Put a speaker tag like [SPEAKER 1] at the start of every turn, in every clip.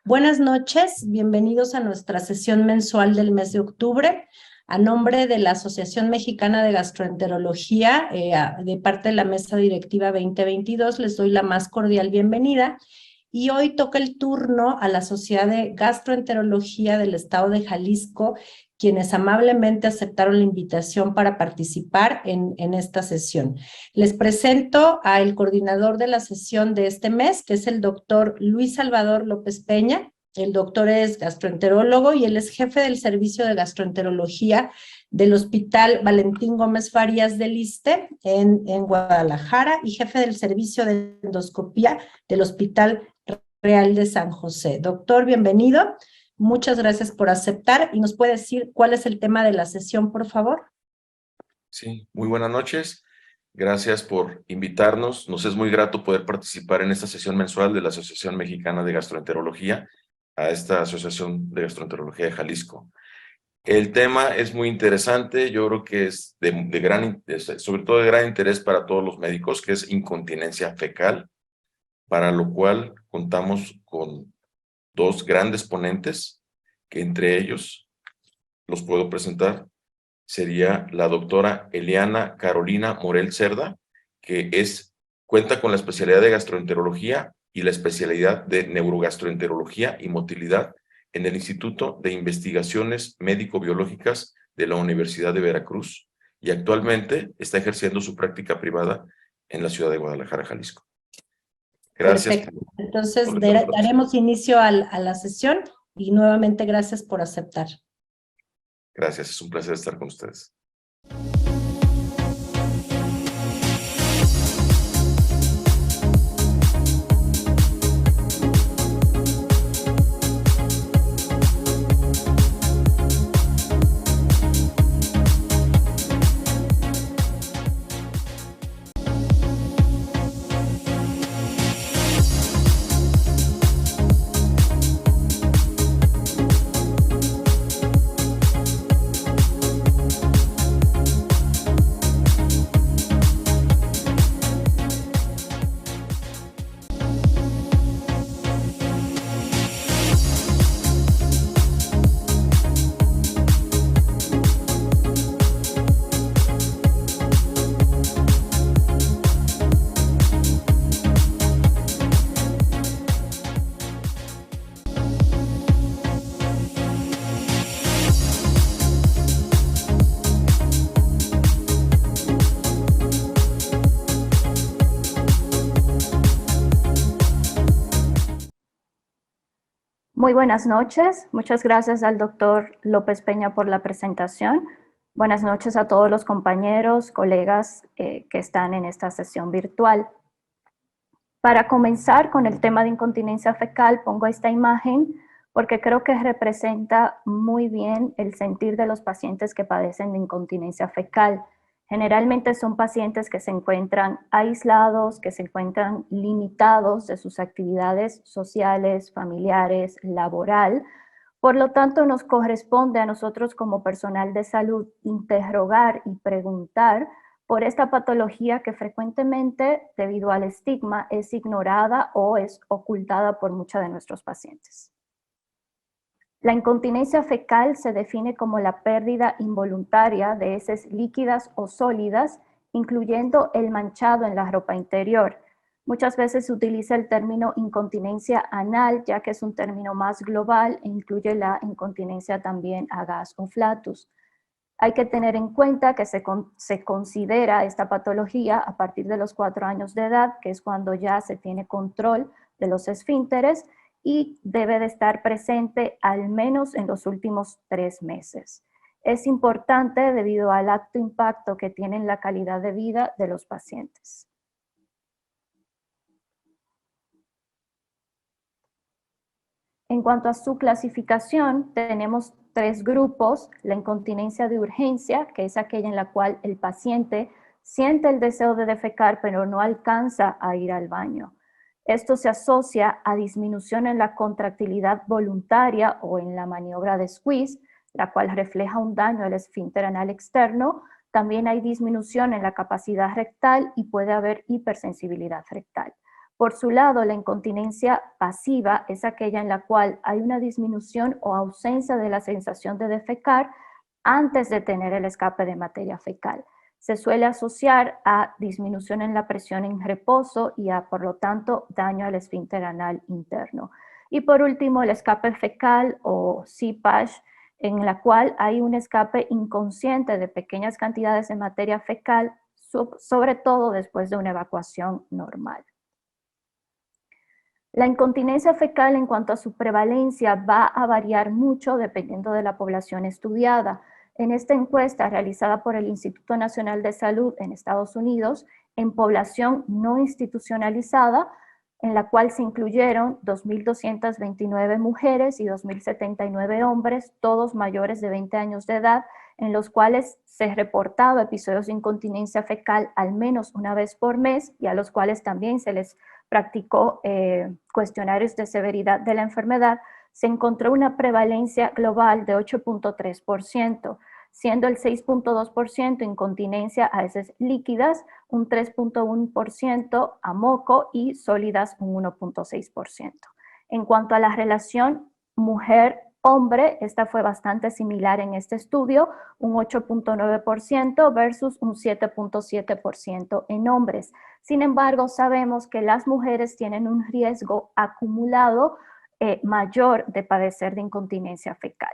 [SPEAKER 1] Buenas noches, bienvenidos a nuestra sesión mensual del mes de octubre. A nombre de la Asociación Mexicana de Gastroenterología, de parte de la Mesa Directiva 2022, les doy la más cordial bienvenida. Y hoy toca el turno a la Sociedad de Gastroenterología del Estado de Jalisco, quienes amablemente aceptaron la invitación para participar en esta sesión. Les presento al coordinador de la sesión de este mes, que es el doctor Luis Salvador López Peña. El doctor es gastroenterólogo y él es jefe del servicio de gastroenterología del Hospital Valentín Gómez Farías del ISSSTE en Guadalajara y jefe del servicio de endoscopía del Hospital Real de San José. Doctor, bienvenido. Muchas gracias por aceptar y nos puede decir cuál es el tema de la sesión, por favor.
[SPEAKER 2] Sí, muy buenas noches. Gracias por invitarnos. Nos es muy grato poder participar en esta sesión mensual de la Asociación Mexicana de Gastroenterología, a esta Asociación de Gastroenterología de Jalisco. El tema es muy interesante, yo creo que es sobre todo de gran interés para todos los médicos, que es incontinencia fecal, para lo cual contamos con dos grandes ponentes, que entre ellos los puedo presentar. Sería la doctora Eliana Carolina Morel Cerda, que cuenta con la especialidad de gastroenterología y la especialidad de neurogastroenterología y motilidad en el Instituto de Investigaciones Médico-Biológicas de la Universidad de Veracruz y actualmente está ejerciendo su práctica privada en la ciudad de Guadalajara, Jalisco. Gracias.
[SPEAKER 1] Perfecto. Entonces daremos inicio a la sesión y nuevamente gracias por aceptar.
[SPEAKER 2] Gracias, es un placer estar con ustedes.
[SPEAKER 3] Muy buenas noches. Muchas gracias al doctor López Peña por la presentación. Buenas noches a todos los compañeros, colegas que están en esta sesión virtual. Para comenzar con el tema de incontinencia fecal, pongo esta imagen porque creo que representa muy bien el sentir de los pacientes que padecen de incontinencia fecal. Generalmente son pacientes que se encuentran aislados, que se encuentran limitados de sus actividades sociales, familiares, laboral. Por lo tanto, nos corresponde a nosotros como personal de salud interrogar y preguntar por esta patología que frecuentemente, debido al estigma, es ignorada o es ocultada por muchos de nuestros pacientes. La incontinencia fecal se define como la pérdida involuntaria de heces líquidas o sólidas, incluyendo el manchado en la ropa interior. Muchas veces se utiliza el término incontinencia anal, ya que es un término más global e incluye la incontinencia también a gas o flatus. Hay que tener en cuenta que se considera esta patología a partir de los 4 años de edad, que es cuando ya se tiene control de los esfínteres, y debe de estar presente al menos en los últimos 3 meses. Es importante debido al alto impacto que tiene en la calidad de vida de los pacientes. En cuanto a su clasificación, tenemos 3 grupos: la incontinencia de urgencia, que es aquella en la cual el paciente siente el deseo de defecar pero no alcanza a ir al baño. Esto se asocia a disminución en la contractilidad voluntaria o en la maniobra de squeeze, la cual refleja un daño al esfínter anal externo. También hay disminución en la capacidad rectal y puede haber hipersensibilidad rectal. Por su lado, la incontinencia pasiva es aquella en la cual hay una disminución o ausencia de la sensación de defecar antes de tener el escape de materia fecal. Se suele asociar a disminución en la presión en reposo y a, por lo tanto, daño al esfínter anal interno. Y por último, el escape fecal o CPASH, en la cual hay un escape inconsciente de pequeñas cantidades de materia fecal, sobre todo después de una evacuación normal. La incontinencia fecal en cuanto a su prevalencia va a variar mucho dependiendo de la población estudiada. En esta encuesta realizada por el Instituto Nacional de Salud en Estados Unidos, en población no institucionalizada, en la cual se incluyeron 2.229 mujeres y 2.079 hombres, todos mayores de 20 años de edad, en los cuales se reportaba episodios de incontinencia fecal al menos una vez por mes y a los cuales también se les practicó cuestionarios de severidad de la enfermedad, se encontró una prevalencia global de 8.3%, siendo el 6.2% incontinencia a heces líquidas, un 3.1% a moco y sólidas un 1.6%. En cuanto a la relación mujer-hombre, esta fue bastante similar en este estudio, un 8.9% versus un 7.7% en hombres. Sin embargo, sabemos que las mujeres tienen un riesgo acumulado mayor de padecer de incontinencia fecal.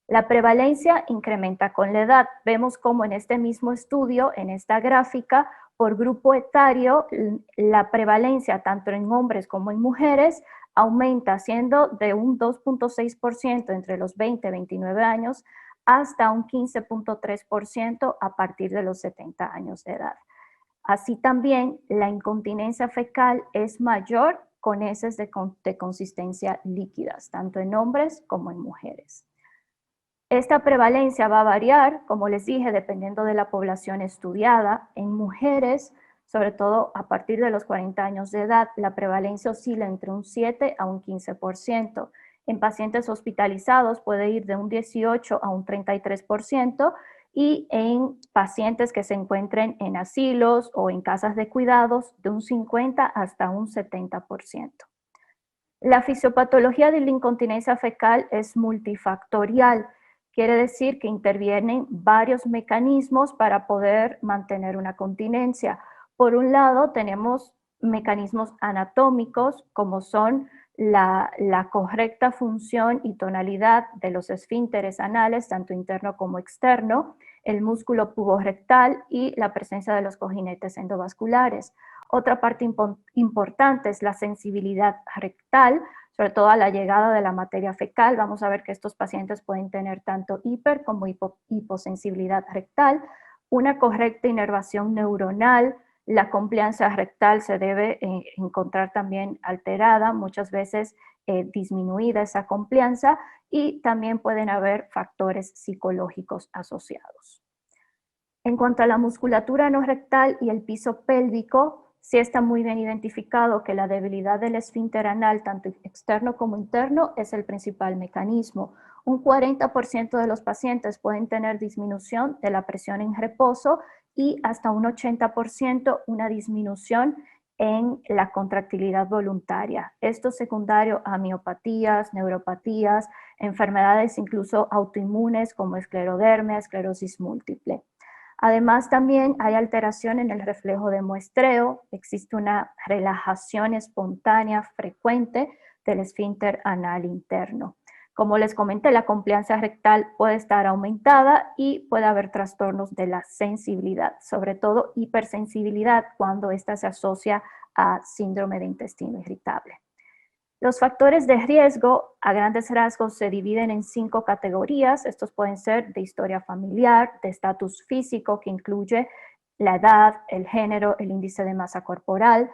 [SPEAKER 3] La prevalencia incrementa con la edad. Vemos como en este mismo estudio, en esta gráfica, por grupo etario, la prevalencia tanto en hombres como en mujeres aumenta, siendo de un 2.6% entre los 20 y 29 años hasta un 15.3% a partir de los 70 años de edad. Así también, la incontinencia fecal es mayor con heces de consistencia líquidas, tanto en hombres como en mujeres. Esta prevalencia va a variar, como les dije, dependiendo de la población estudiada. En mujeres, sobre todo a partir de los 40 años de edad, la prevalencia oscila entre un 7 a un 15%. En pacientes hospitalizados puede ir de un 18 a un 33%, y en pacientes que se encuentren en asilos o en casas de cuidados, de un 50 hasta un 70%. La fisiopatología de la incontinencia fecal es multifactorial. Quiere decir que intervienen varios mecanismos para poder mantener una continencia. Por un lado, tenemos mecanismos anatómicos, como son la correcta función y tonalidad de los esfínteres anales, tanto interno como externo, el músculo puborectal y la presencia de los cojinetes endovasculares. Otra parte importante es la sensibilidad rectal, sobre todo a la llegada de la materia fecal. Vamos a ver que estos pacientes pueden tener tanto hiper como hiposensibilidad rectal, una correcta inervación neuronal. La compliance rectal se debe encontrar también alterada, muchas veces disminuida esa compliance, y también pueden haber factores psicológicos asociados. En cuanto a la musculatura no rectal y el piso pélvico, sí está muy bien identificado que la debilidad del esfínter anal, tanto externo como interno, es el principal mecanismo. Un 40% de los pacientes pueden tener disminución de la presión en reposo y hasta un 80% una disminución en la contractilidad voluntaria. Esto secundario a miopatías, neuropatías, enfermedades incluso autoinmunes como esclerodermia, esclerosis múltiple. Además, también hay alteración en el reflejo de muestreo, existe una relajación espontánea frecuente del esfínter anal interno. Como les comenté, la compliance rectal puede estar aumentada y puede haber trastornos de la sensibilidad, sobre todo hipersensibilidad cuando ésta se asocia a síndrome de intestino irritable. Los factores de riesgo a grandes rasgos se dividen en 5 categorías. Estos pueden ser de historia familiar, de estatus físico, que incluye la edad, el género, el índice de masa corporal,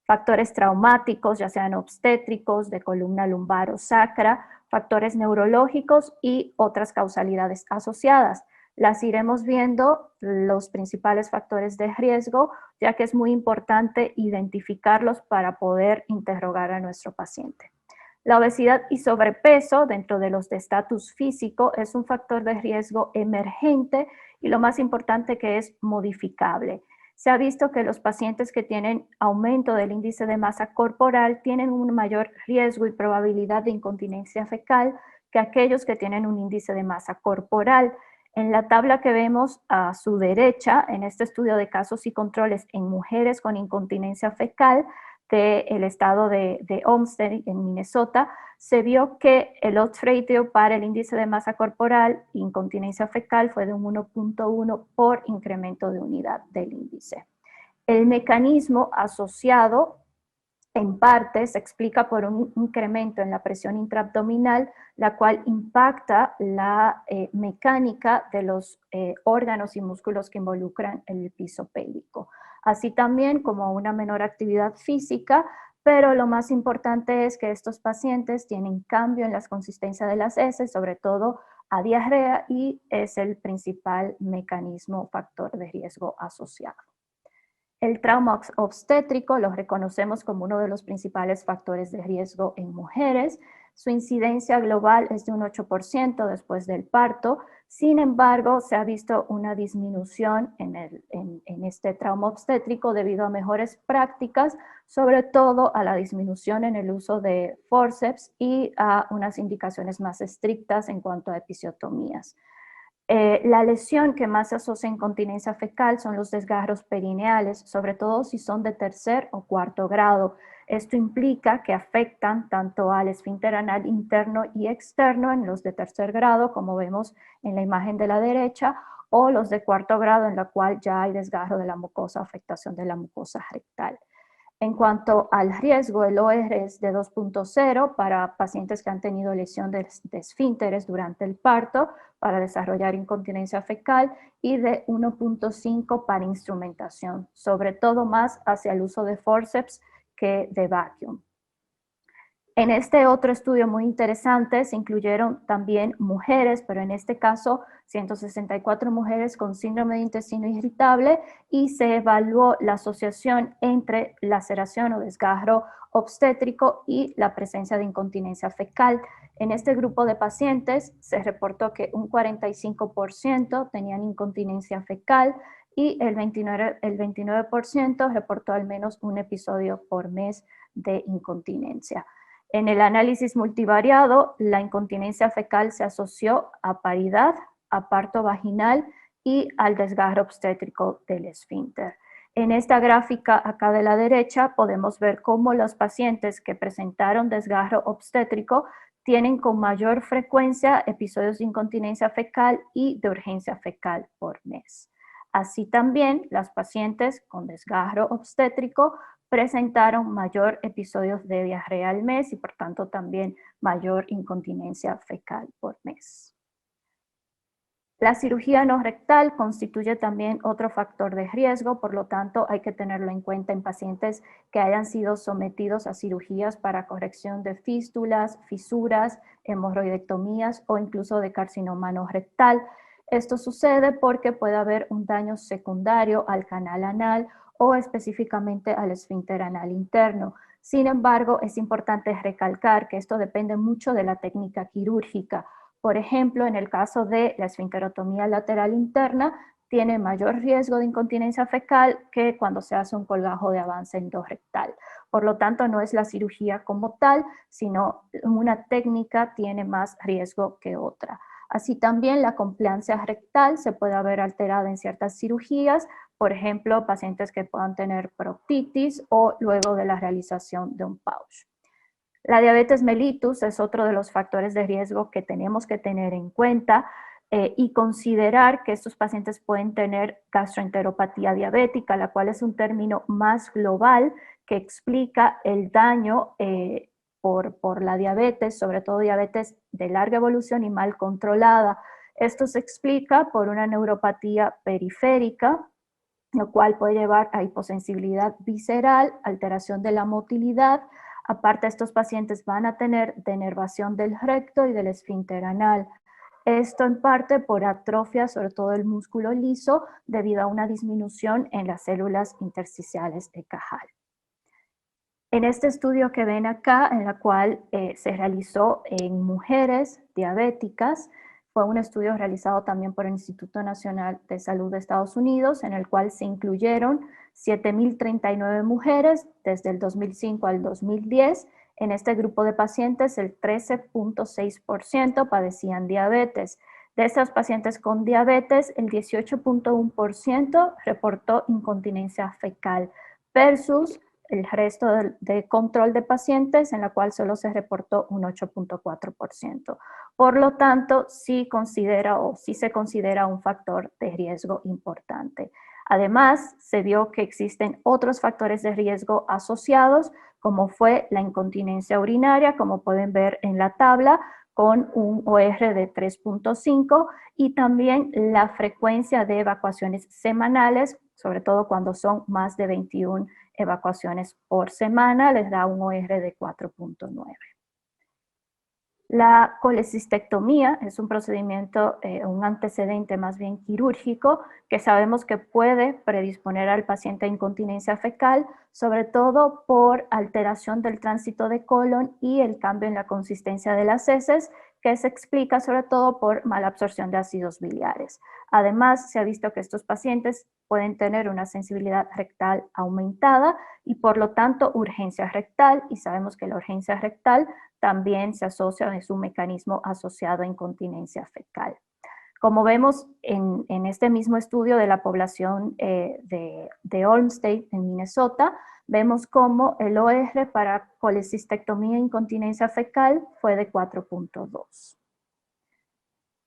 [SPEAKER 3] factores traumáticos, ya sean obstétricos, de columna lumbar o sacra, factores neurológicos y otras causalidades asociadas. Las iremos viendo, los principales factores de riesgo, ya que es muy importante identificarlos para poder interrogar a nuestro paciente. La obesidad y sobrepeso dentro de los de estatus físico es un factor de riesgo emergente y lo más importante que es modificable. se ha visto que los pacientes que tienen aumento del índice de masa corporal tienen un mayor riesgo y probabilidad de incontinencia fecal que aquellos que tienen un índice de masa corporal. En la tabla que vemos a su derecha, en este estudio de casos y controles en mujeres con incontinencia fecal del estado de Olmsted en Minnesota, se vio que el odds ratio para el índice de masa corporal e incontinencia fecal fue de un 1.1 por incremento de unidad del índice. El mecanismo asociado en parte se explica por un incremento en la presión intraabdominal, la cual impacta la mecánica de los órganos y músculos que involucran el piso pélvico. Así también como una menor actividad física, pero lo más importante es que estos pacientes tienen cambio en la consistencia de las heces, sobre todo a diarrea, y es el principal mecanismo factor de riesgo asociado. El trauma obstétrico lo reconocemos como uno de los principales factores de riesgo en mujeres. Su incidencia global es de un 8% después del parto. Sin embargo, se ha visto una disminución en este trauma obstétrico debido a mejores prácticas, sobre todo a la disminución en el uso de forceps y a unas indicaciones más estrictas en cuanto a episiotomías. La lesión que más se asocia a incontinencia fecal son los desgarros perineales, sobre todo si son de tercer o cuarto grado. Esto implica que afectan tanto al esfínter anal interno y externo en los de tercer grado, como vemos en la imagen de la derecha, o los de cuarto grado, en la cual ya hay desgarro de la mucosa, afectación de la mucosa rectal. En cuanto al riesgo, el OR es de 2.0 para pacientes que han tenido lesión de esfínteres durante el parto para desarrollar incontinencia fecal y de 1.5 para instrumentación, sobre todo más hacia el uso de forceps que de vacuum. En este otro estudio muy interesante se incluyeron también mujeres, pero en este caso 164 mujeres con síndrome de intestino irritable, y se evaluó la asociación entre laceración o desgarro obstétrico y la presencia de incontinencia fecal. En este grupo de pacientes se reportó que un 45% tenían incontinencia fecal y el 29% reportó al menos un episodio por mes de incontinencia. En el análisis multivariado, la incontinencia fecal se asoció a paridad, a parto vaginal y al desgarro obstétrico del esfínter. En esta gráfica acá de la derecha podemos ver cómo los pacientes que presentaron desgarro obstétrico tienen con mayor frecuencia episodios de incontinencia fecal y de urgencia fecal por mes. Así también, las pacientes con desgarro obstétrico presentaron mayor episodios de diarrea al mes y por tanto también mayor incontinencia fecal por mes. La cirugía no rectal constituye también otro factor de riesgo, por lo tanto hay que tenerlo en cuenta en pacientes que hayan sido sometidos a cirugías para corrección de fístulas, fisuras, hemorroidectomías o incluso de carcinoma no rectal. Esto sucede porque puede haber un daño secundario al canal anal o específicamente al esfínter anal interno. Sin embargo, es importante recalcar que esto depende mucho de la técnica quirúrgica. Por ejemplo, en el caso de la esfinterotomía lateral interna, tiene mayor riesgo de incontinencia fecal que cuando se hace un colgajo de avance endorectal. Por lo tanto, no es la cirugía como tal, sino una técnica tiene más riesgo que otra. Así también la compliancia rectal se puede ver alterada en ciertas cirugías, por ejemplo, pacientes que puedan tener proctitis o luego de la realización de un pouch. La diabetes mellitus es otro de los factores de riesgo que tenemos que tener en cuenta y considerar que estos pacientes pueden tener gastroenteropatía diabética, la cual es un término más global que explica el daño por la diabetes, sobre todo diabetes de larga evolución y mal controlada. Esto se explica por una neuropatía periférica, lo cual puede llevar a hiposensibilidad visceral, alteración de la motilidad. Aparte, estos pacientes van a tener denervación del recto y del esfínter anal. Esto en parte por atrofia, sobre todo el músculo liso, debido a una disminución en las células intersticiales de Cajal. En este estudio que ven acá, en la cual se realizó en mujeres diabéticas, fue un estudio realizado también por el Instituto Nacional de Salud de Estados Unidos, en el cual se incluyeron 7.039 mujeres desde el 2005 al 2010. En este grupo de pacientes, el 13.6% padecían diabetes. De esas pacientes con diabetes, el 18.1% reportó incontinencia fecal versus el resto de control de pacientes, en la cual solo se reportó un 8.4%. Por lo tanto, sí se considera un factor de riesgo importante. Además, se vio que existen otros factores de riesgo asociados, como fue la incontinencia urinaria, como pueden ver en la tabla, con un OR de 3.5, y también la frecuencia de evacuaciones semanales, sobre todo cuando son más de 21 evacuaciones por semana, les da un OR de 4.9. La colecistectomía es un procedimiento, un antecedente más bien quirúrgico, que sabemos que puede predisponer al paciente a incontinencia fecal, sobre todo por alteración del tránsito de colon y el cambio en la consistencia de las heces, que se explica sobre todo por mala absorción de ácidos biliares. Además, se ha visto que estos pacientes pueden tener una sensibilidad rectal aumentada y por lo tanto urgencia rectal, y sabemos que la urgencia rectal también se asocia, es un mecanismo asociado a incontinencia fecal. Como vemos en este mismo estudio de la población de Olmsted en Minnesota, vemos cómo el OR para colecistectomía e incontinencia fecal fue de 4.2.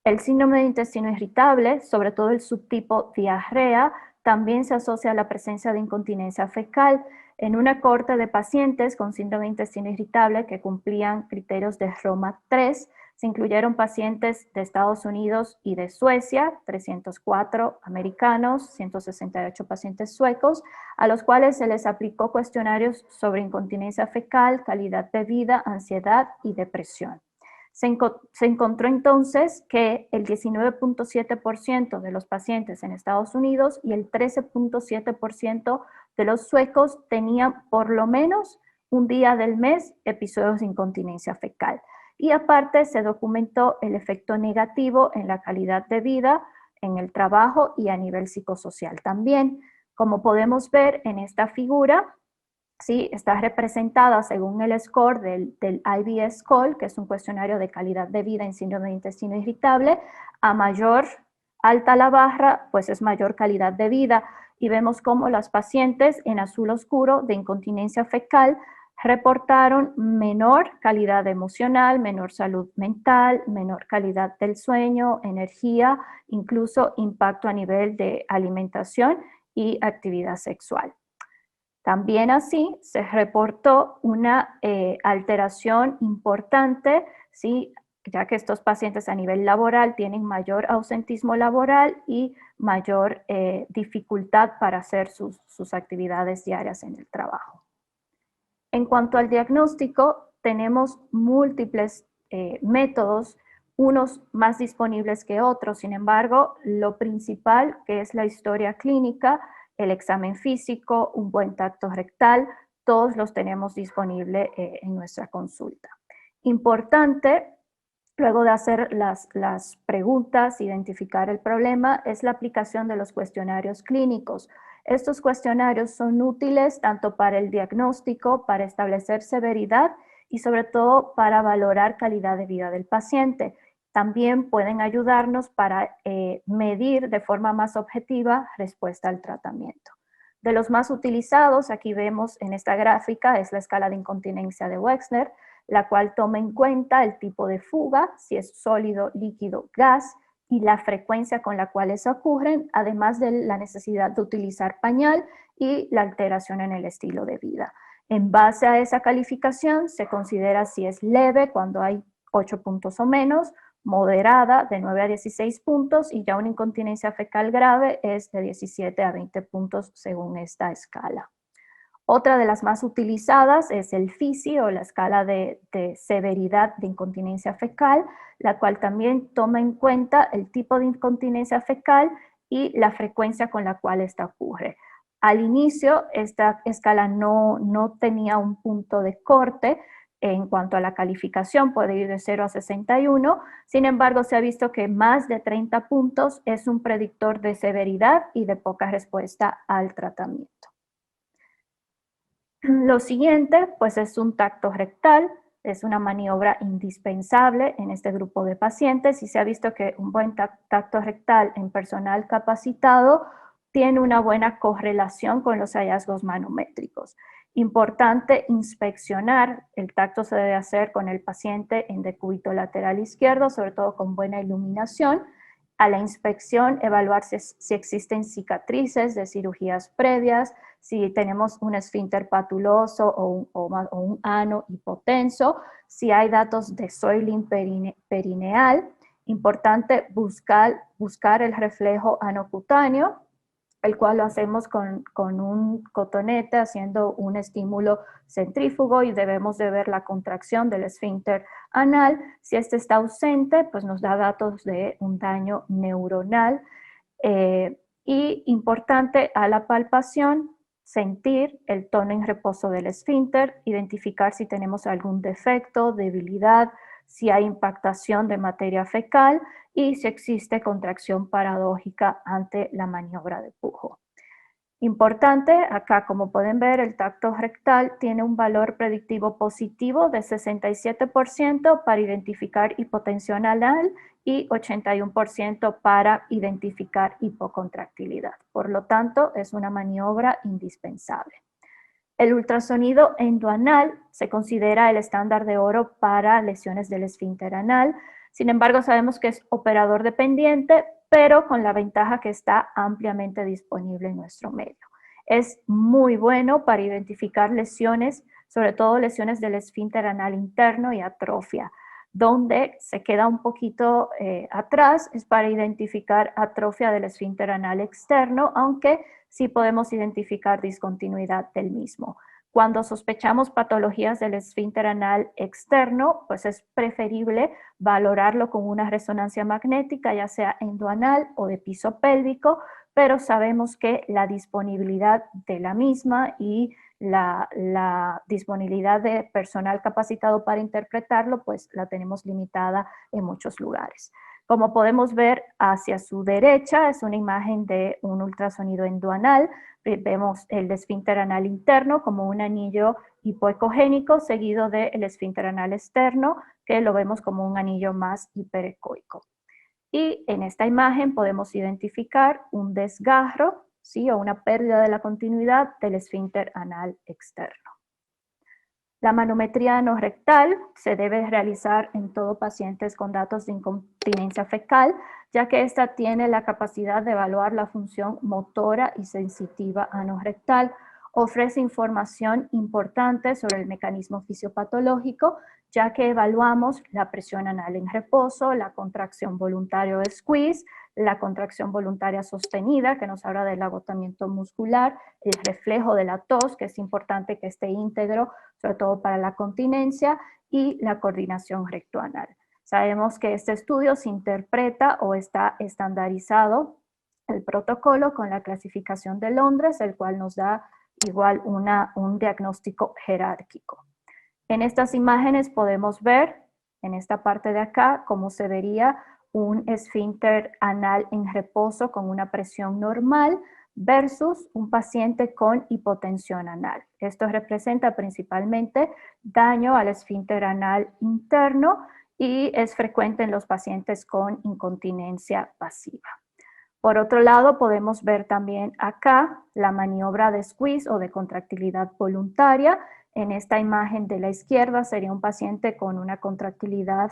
[SPEAKER 3] El síndrome de intestino irritable, sobre todo el subtipo diarrea, también se asocia a la presencia de incontinencia fecal. En una cohorte de pacientes con síndrome de intestino irritable que cumplían criterios de Roma 3, se incluyeron pacientes de Estados Unidos y de Suecia, 304 americanos, 168 pacientes suecos, a los cuales se les aplicó cuestionarios sobre incontinencia fecal, calidad de vida, ansiedad y depresión. Se encontró entonces que el 19.7% de los pacientes en Estados Unidos y el 13.7% de los suecos tenían por lo menos un día del mes episodios de incontinencia fecal. Y aparte se documentó el efecto negativo en la calidad de vida, en el trabajo y a nivel psicosocial también. Como podemos ver en esta figura, ¿sí? Está representada según el score del IBS Score, que es un cuestionario de calidad de vida en síndrome de intestino irritable. A mayor alta la barra, pues es mayor calidad de vida. Y vemos cómo las pacientes en azul oscuro de incontinencia fecal reportaron menor calidad emocional, menor salud mental, menor calidad del sueño, energía, incluso impacto a nivel de alimentación y actividad sexual. También así se reportó una alteración importante, ¿sí? Ya que estos pacientes a nivel laboral tienen mayor ausentismo laboral y mayor dificultad para hacer sus actividades diarias en el trabajo. En cuanto al diagnóstico, tenemos múltiples métodos, unos más disponibles que otros. Sin embargo, lo principal, que es la historia clínica, el examen físico, un buen tacto rectal, todos los tenemos disponibles en nuestra consulta. Importante, luego de hacer las preguntas, identificar el problema, es la aplicación de los cuestionarios clínicos. Estos cuestionarios son útiles tanto para el diagnóstico, para establecer severidad y sobre todo para valorar calidad de vida del paciente. También pueden ayudarnos para medir de forma más objetiva respuesta al tratamiento. De los más utilizados, aquí vemos en esta gráfica, es la escala de incontinencia de Wexner, la cual toma en cuenta el tipo de fuga, si es sólido, líquido, gas, y la frecuencia con la cual eso ocurren, además de la necesidad de utilizar pañal y la alteración en el estilo de vida. En base a esa calificación, se considera si es leve cuando hay 8 puntos o menos, moderada de 9 a 16 puntos y ya una incontinencia fecal grave es de 17 a 20 puntos según esta escala. Otra de las más utilizadas es el FISI o la escala de severidad de incontinencia fecal, la cual también toma en cuenta el tipo de incontinencia fecal y la frecuencia con la cual esta ocurre. Al inicio esta escala no tenía un punto de corte, en cuanto a la calificación, puede ir de 0 a 61. Sin embargo, se ha visto que más de 30 puntos es un predictor de severidad y de poca respuesta al tratamiento. Lo siguiente, pues, es un tacto rectal. Es una maniobra indispensable en este grupo de pacientes y se ha visto que un buen tacto rectal en personal capacitado tiene una buena correlación con los hallazgos manométricos. Importante inspeccionar, el tacto se debe hacer con el paciente en decúbito lateral izquierdo, sobre todo con buena iluminación. A la inspección, evaluar si existen cicatrices de cirugías previas, si tenemos un esfínter patuloso o un ano hipotenso, si hay datos de soiling perineal. Importante buscar el reflejo anocutáneo, el cual lo hacemos con un cotonete haciendo un estímulo centrífugo y debemos de ver la contracción del esfínter anal. Si este está ausente, pues nos da datos de un daño neuronal. Y importante a la palpación, sentir el tono en reposo del esfínter, identificar si tenemos algún defecto, debilidad, si hay impactación de materia fecal y si existe contracción paradójica ante la maniobra de pujo. Importante, acá como pueden ver, el tacto rectal tiene un valor predictivo positivo de 67% para identificar hipotensión anal y 81% para identificar hipocontractilidad. Por lo tanto, es una maniobra indispensable. El ultrasonido endoanal se considera el estándar de oro para lesiones del esfínter anal. Sin embargo, sabemos que es operador dependiente, pero con la ventaja que está ampliamente disponible en nuestro medio. Es muy bueno para identificar lesiones, sobre todo lesiones del esfínter anal interno y atrofia. Donde se queda un poquito atrás es para identificar atrofia del esfínter anal externo, aunque sí podemos identificar discontinuidad del mismo. Cuando sospechamos patologías del esfínter anal externo, pues es preferible valorarlo con una resonancia magnética, ya sea endoanal o de piso pélvico, pero sabemos que la disponibilidad de la misma y la disponibilidad de personal capacitado para interpretarlo, pues la tenemos limitada en muchos lugares. Como podemos ver hacia su derecha, es una imagen de un ultrasonido endoanal. Vemos el esfínter anal interno como un anillo hipoecogénico, seguido del esfínter anal externo, que lo vemos como un anillo más hiperecoico. Y en esta imagen podemos identificar un desgarro, ¿sí? O una pérdida de la continuidad del esfínter anal externo. La manometría anorrectal se debe realizar en todo pacientes con datos de incontinencia fecal, ya que esta tiene la capacidad de evaluar la función motora y sensitiva anorrectal. Ofrece información importante sobre el mecanismo fisiopatológico, ya que evaluamos la presión anal en reposo, la contracción voluntaria o squeeze, la contracción voluntaria sostenida, que nos habla del agotamiento muscular, el reflejo de la tos, que es importante que esté íntegro, sobre todo para la continencia, y la coordinación rectoanal. Sabemos que este estudio se interpreta o está estandarizado el protocolo con la clasificación de Londres, el cual nos da igual un diagnóstico jerárquico. En estas imágenes podemos ver, en esta parte de acá, cómo se vería un esfínter anal en reposo con una presión normal versus un paciente con hipotensión anal. Esto representa principalmente daño al esfínter anal interno y es frecuente en los pacientes con incontinencia pasiva. Por otro lado, podemos ver también acá la maniobra de squeeze o de contractilidad voluntaria. En esta imagen de la izquierda sería un paciente con una contractilidad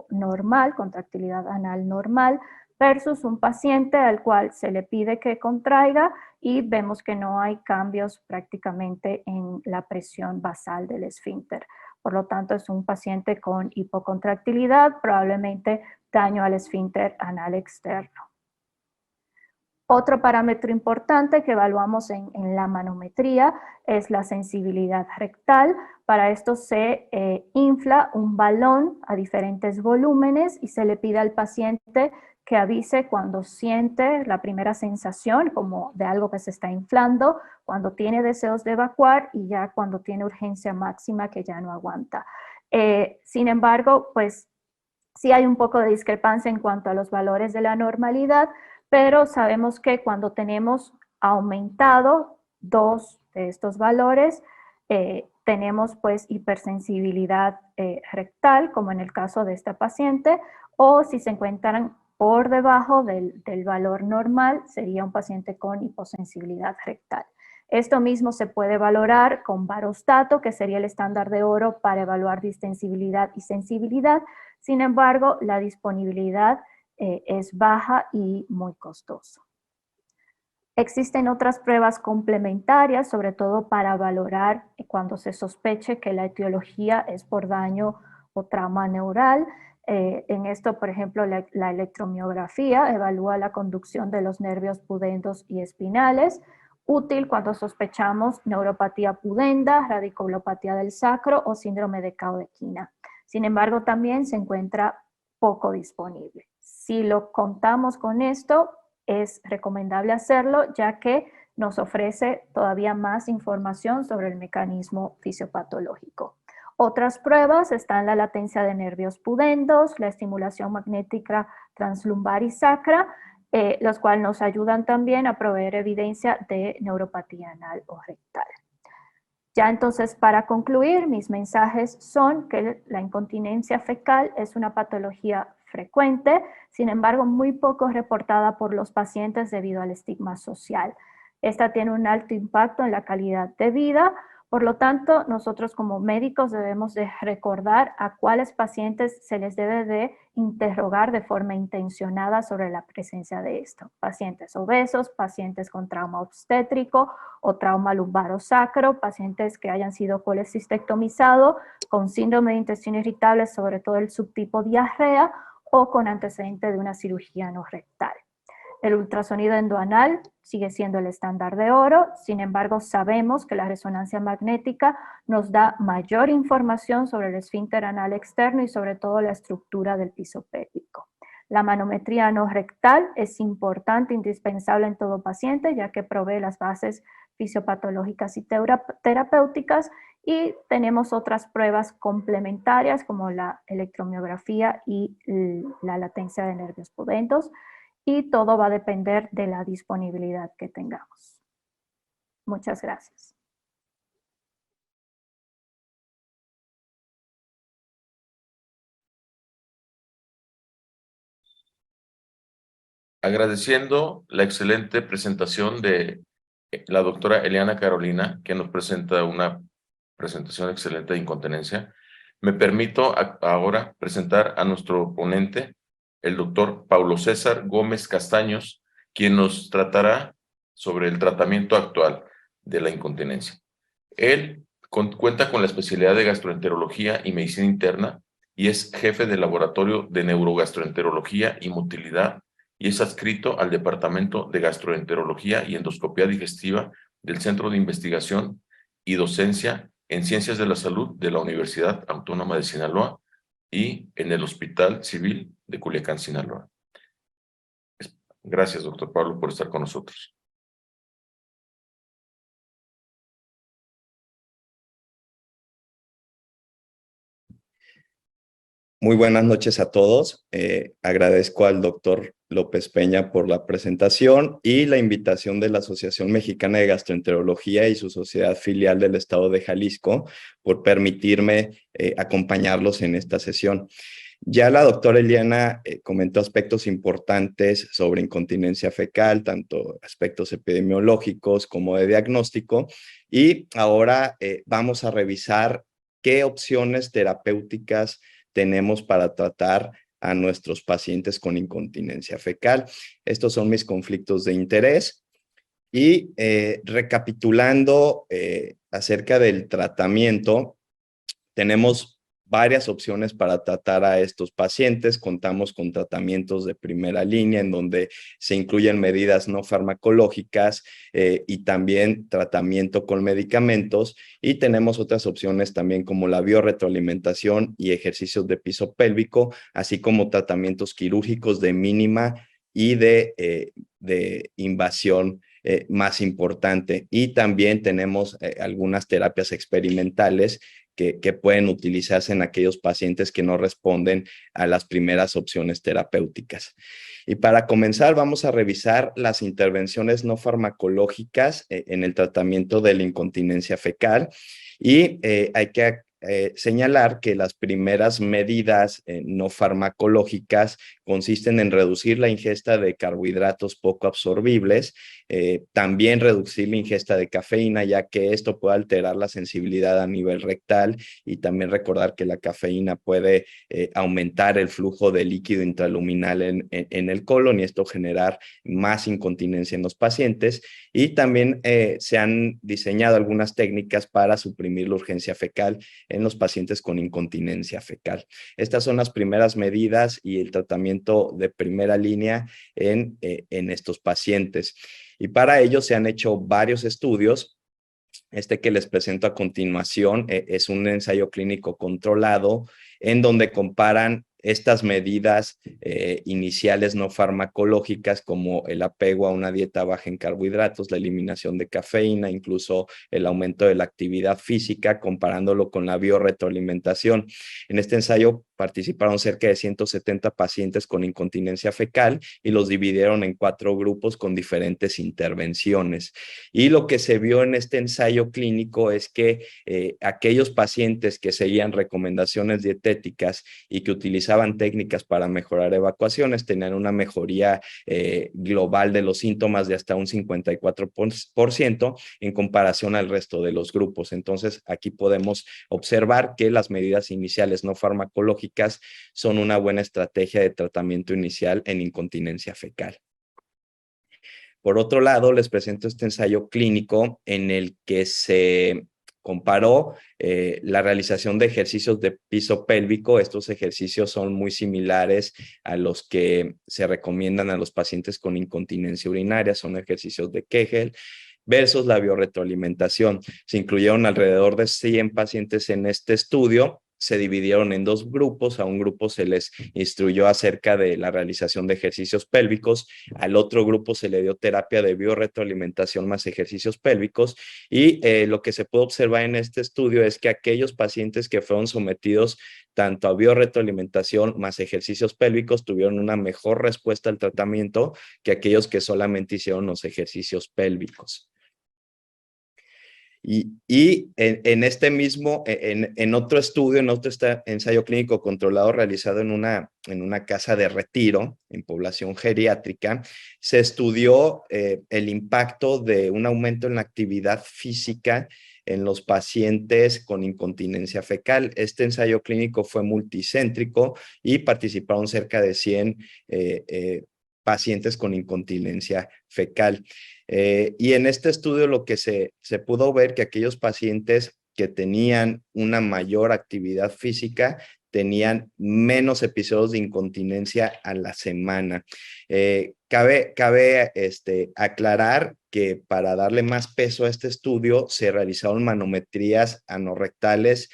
[SPEAKER 3] normal, contractilidad anal normal, versus un paciente al cual se le pide que contraiga y vemos que no hay cambios prácticamente en la presión basal del esfínter. Por lo tanto, es un paciente con hipocontractilidad, probablemente daño al esfínter anal externo. Otro parámetro importante que evaluamos en la manometría es la sensibilidad rectal. Para esto se infla un balón a diferentes volúmenes y se le pide al paciente que avise cuando siente la primera sensación como de algo que se está inflando, cuando tiene deseos de evacuar y ya cuando tiene urgencia máxima que ya no aguanta. Sin embargo, pues sí hay un poco de discrepancia en cuanto a los valores de la normalidad, pero sabemos que cuando tenemos aumentado 2 de estos valores, tenemos pues hipersensibilidad rectal, como en el caso de esta paciente, o si se encuentran por debajo del valor normal, sería un paciente con hiposensibilidad rectal. Esto mismo se puede valorar con varostato, que sería el estándar de oro para evaluar distensibilidad y sensibilidad. Sin embargo, la disponibilidad es baja y muy costoso. Existen otras pruebas complementarias, sobre todo para valorar cuando se sospeche que la etiología es por daño o trauma neural. En esto, por ejemplo, la electromiografía evalúa la conducción de los nervios pudendos y espinales, útil cuando sospechamos neuropatía pudenda, radiculopatía del sacro o síndrome de Caudequina. Sin embargo, también se encuentra poco disponible. Si lo contamos con esto, es recomendable hacerlo, ya que nos ofrece todavía más información sobre el mecanismo fisiopatológico. Otras pruebas están la latencia de nervios pudendos, la estimulación magnética translumbar y sacra, los cuales nos ayudan también a proveer evidencia de neuropatía anal o rectal. Ya entonces, para concluir, mis mensajes son que la incontinencia fecal es una patología frecuente, sin embargo, muy poco reportada por los pacientes debido al estigma social. Esta tiene un alto impacto en la calidad de vida. Por lo tanto, nosotros como médicos debemos de recordar a cuáles pacientes se les debe de interrogar de forma intencionada sobre la presencia de esto. Pacientes obesos, pacientes con trauma obstétrico o trauma lumbarosacro, pacientes que hayan sido colecistectomizados, con síndrome de intestino irritable, sobre todo el subtipo diarrea, o con antecedente de una cirugía no rectal. El ultrasonido endoanal sigue siendo el estándar de oro, sin embargo sabemos que la resonancia magnética nos da mayor información sobre el esfínter anal externo y sobre todo la estructura del piso pélvico. La manometría no rectal es importante, indispensable en todo paciente, ya que provee las bases fisiopatológicas y terapéuticas, y tenemos otras pruebas complementarias como la electromiografía y la latencia de nervios pudendos, y todo va a depender de la disponibilidad que tengamos. Muchas gracias.
[SPEAKER 2] Agradeciendo la excelente presentación de la doctora Eliana Carolina, que nos presenta una presentación excelente de incontinencia, me permito ahora presentar a nuestro ponente, el doctor Paulo César Gómez Castaños, quien nos tratará sobre el tratamiento actual de la incontinencia. Él cuenta con la especialidad de gastroenterología y medicina interna y es jefe del laboratorio de neurogastroenterología y motilidad y es adscrito al Departamento de Gastroenterología y Endoscopía Digestiva del Centro de Investigación y Docencia en Ciencias de la Salud de la Universidad Autónoma de Sinaloa y en el Hospital Civil de Culiacán, Sinaloa. Gracias, doctor Pablo, por estar con nosotros.
[SPEAKER 4] Muy buenas noches a todos. Agradezco al doctor López Peña por la presentación y la invitación de la Asociación Mexicana de Gastroenterología y su sociedad filial del estado de Jalisco por permitirme acompañarlos en esta sesión. Ya la doctora Eliana comentó aspectos importantes sobre incontinencia fecal, tanto aspectos epidemiológicos como de diagnóstico, y ahora vamos a revisar qué opciones terapéuticas tenemos para tratar a nuestros pacientes con incontinencia fecal. Estos son mis conflictos de interés. Y recapitulando acerca del tratamiento, tenemos varias opciones para tratar a estos pacientes. Contamos con tratamientos de primera línea en donde se incluyen medidas no farmacológicas y también tratamiento con medicamentos, y tenemos otras opciones también como la biorretroalimentación y ejercicios de piso pélvico, así como tratamientos quirúrgicos de mínima y de invasión más importante. Y también tenemos algunas terapias experimentales que pueden utilizarse en aquellos pacientes que no responden a las primeras opciones terapéuticas. Y para comenzar, vamos a revisar las intervenciones no farmacológicas en el tratamiento de la incontinencia fecal. Y hay que señalar que las primeras medidas no farmacológicas consisten en reducir la ingesta de carbohidratos poco absorbibles, también reducir la ingesta de cafeína, ya que esto puede alterar la sensibilidad a nivel rectal, y también recordar que la cafeína puede aumentar el flujo de líquido intraluminal en el colon, y esto generar más incontinencia en los pacientes. Y también se han diseñado algunas técnicas para suprimir la urgencia fecal en los pacientes con incontinencia fecal. Estas son las primeras medidas y el tratamiento de primera línea en estos pacientes. Y para ello se han hecho varios estudios. Este que les presento a continuación es un ensayo clínico controlado en donde comparan estas medidas iniciales no farmacológicas, como el apego a una dieta baja en carbohidratos, la eliminación de cafeína, incluso el aumento de la actividad física, comparándolo con la biorretroalimentación. En este ensayo participaron cerca de 170 pacientes con incontinencia fecal y los dividieron en 4 grupos con diferentes intervenciones. Y lo que se vio en este ensayo clínico es que aquellos pacientes que seguían recomendaciones dietéticas y que utilizaban técnicas para mejorar evacuaciones tenían una mejoría global de los síntomas de hasta un 54% en comparación al resto de los grupos. Entonces, aquí podemos observar que las medidas iniciales no farmacológicas son una buena estrategia de tratamiento inicial en incontinencia fecal. Por otro lado, les presento este ensayo clínico en el que se comparó la realización de ejercicios de piso pélvico. Estos ejercicios son muy similares a los que se recomiendan a los pacientes con incontinencia urinaria, son ejercicios de Kegel, versus la biorretroalimentación. Se incluyeron alrededor de 100 pacientes en este estudio. Se dividieron en 2 grupos. A un grupo se les instruyó acerca de la realización de ejercicios pélvicos, al otro grupo se le dio terapia de biorretroalimentación más ejercicios pélvicos, y lo que se puede observar en este estudio es que aquellos pacientes que fueron sometidos tanto a biorretroalimentación más ejercicios pélvicos tuvieron una mejor respuesta al tratamiento que aquellos que solamente hicieron los ejercicios pélvicos. Y en este mismo, en otro estudio, en otro ensayo clínico controlado realizado en una casa de retiro en población geriátrica, se estudió el impacto de un aumento en la actividad física en los pacientes con incontinencia fecal. Este ensayo clínico fue multicéntrico y participaron cerca de 100 pacientes con incontinencia fecal. Y en este estudio lo que se pudo ver que aquellos pacientes que tenían una mayor actividad física tenían menos episodios de incontinencia a la semana. Cabe aclarar que para darle más peso a este estudio se realizaron manometrías anorrectales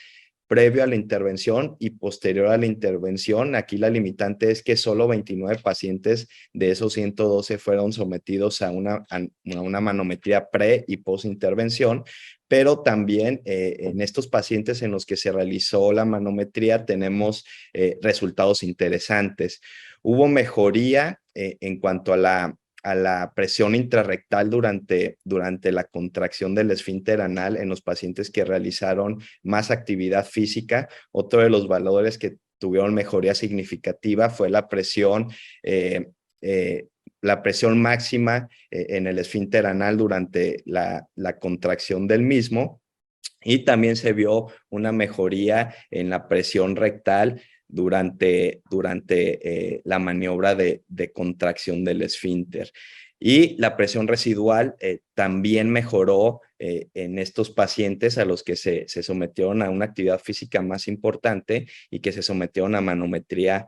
[SPEAKER 4] previo a la intervención y posterior a la intervención. Aquí la limitante es que solo 29 pacientes de esos 112 fueron sometidos a una manometría pre y post intervención, pero también en estos pacientes en los que se realizó la manometría tenemos resultados interesantes. Hubo mejoría en cuanto a la presión intrarrectal durante la contracción del esfínter anal en los pacientes que realizaron más actividad física. Otro de los valores que tuvieron mejoría significativa fue la presión máxima en el esfínter anal durante la contracción del mismo, y también se vio una mejoría en la presión rectal durante la maniobra de contracción del esfínter. Y la presión residual también mejoró en estos pacientes a los que se sometieron a una actividad física más importante y que se sometieron a manometría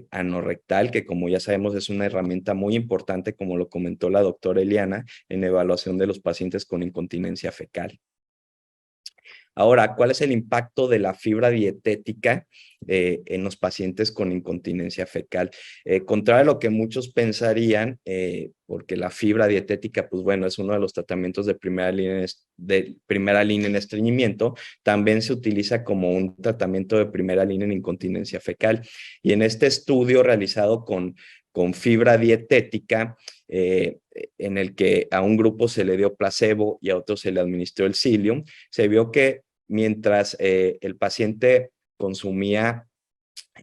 [SPEAKER 4] anorrectal, que como ya sabemos es una herramienta muy importante, como lo comentó la doctora Eliana, en evaluación de los pacientes con incontinencia fecal. Ahora, ¿cuál es el impacto de la fibra dietética en los pacientes con incontinencia fecal? Contrario a lo que muchos pensarían, porque la fibra dietética, pues bueno, es uno de los tratamientos de primera línea en estreñimiento, también se utiliza como un tratamiento de primera línea en incontinencia fecal. Y en este estudio realizado con fibra dietética, en el que a un grupo se le dio placebo y a otro se le administró el psyllium, se vio que mientras el paciente consumía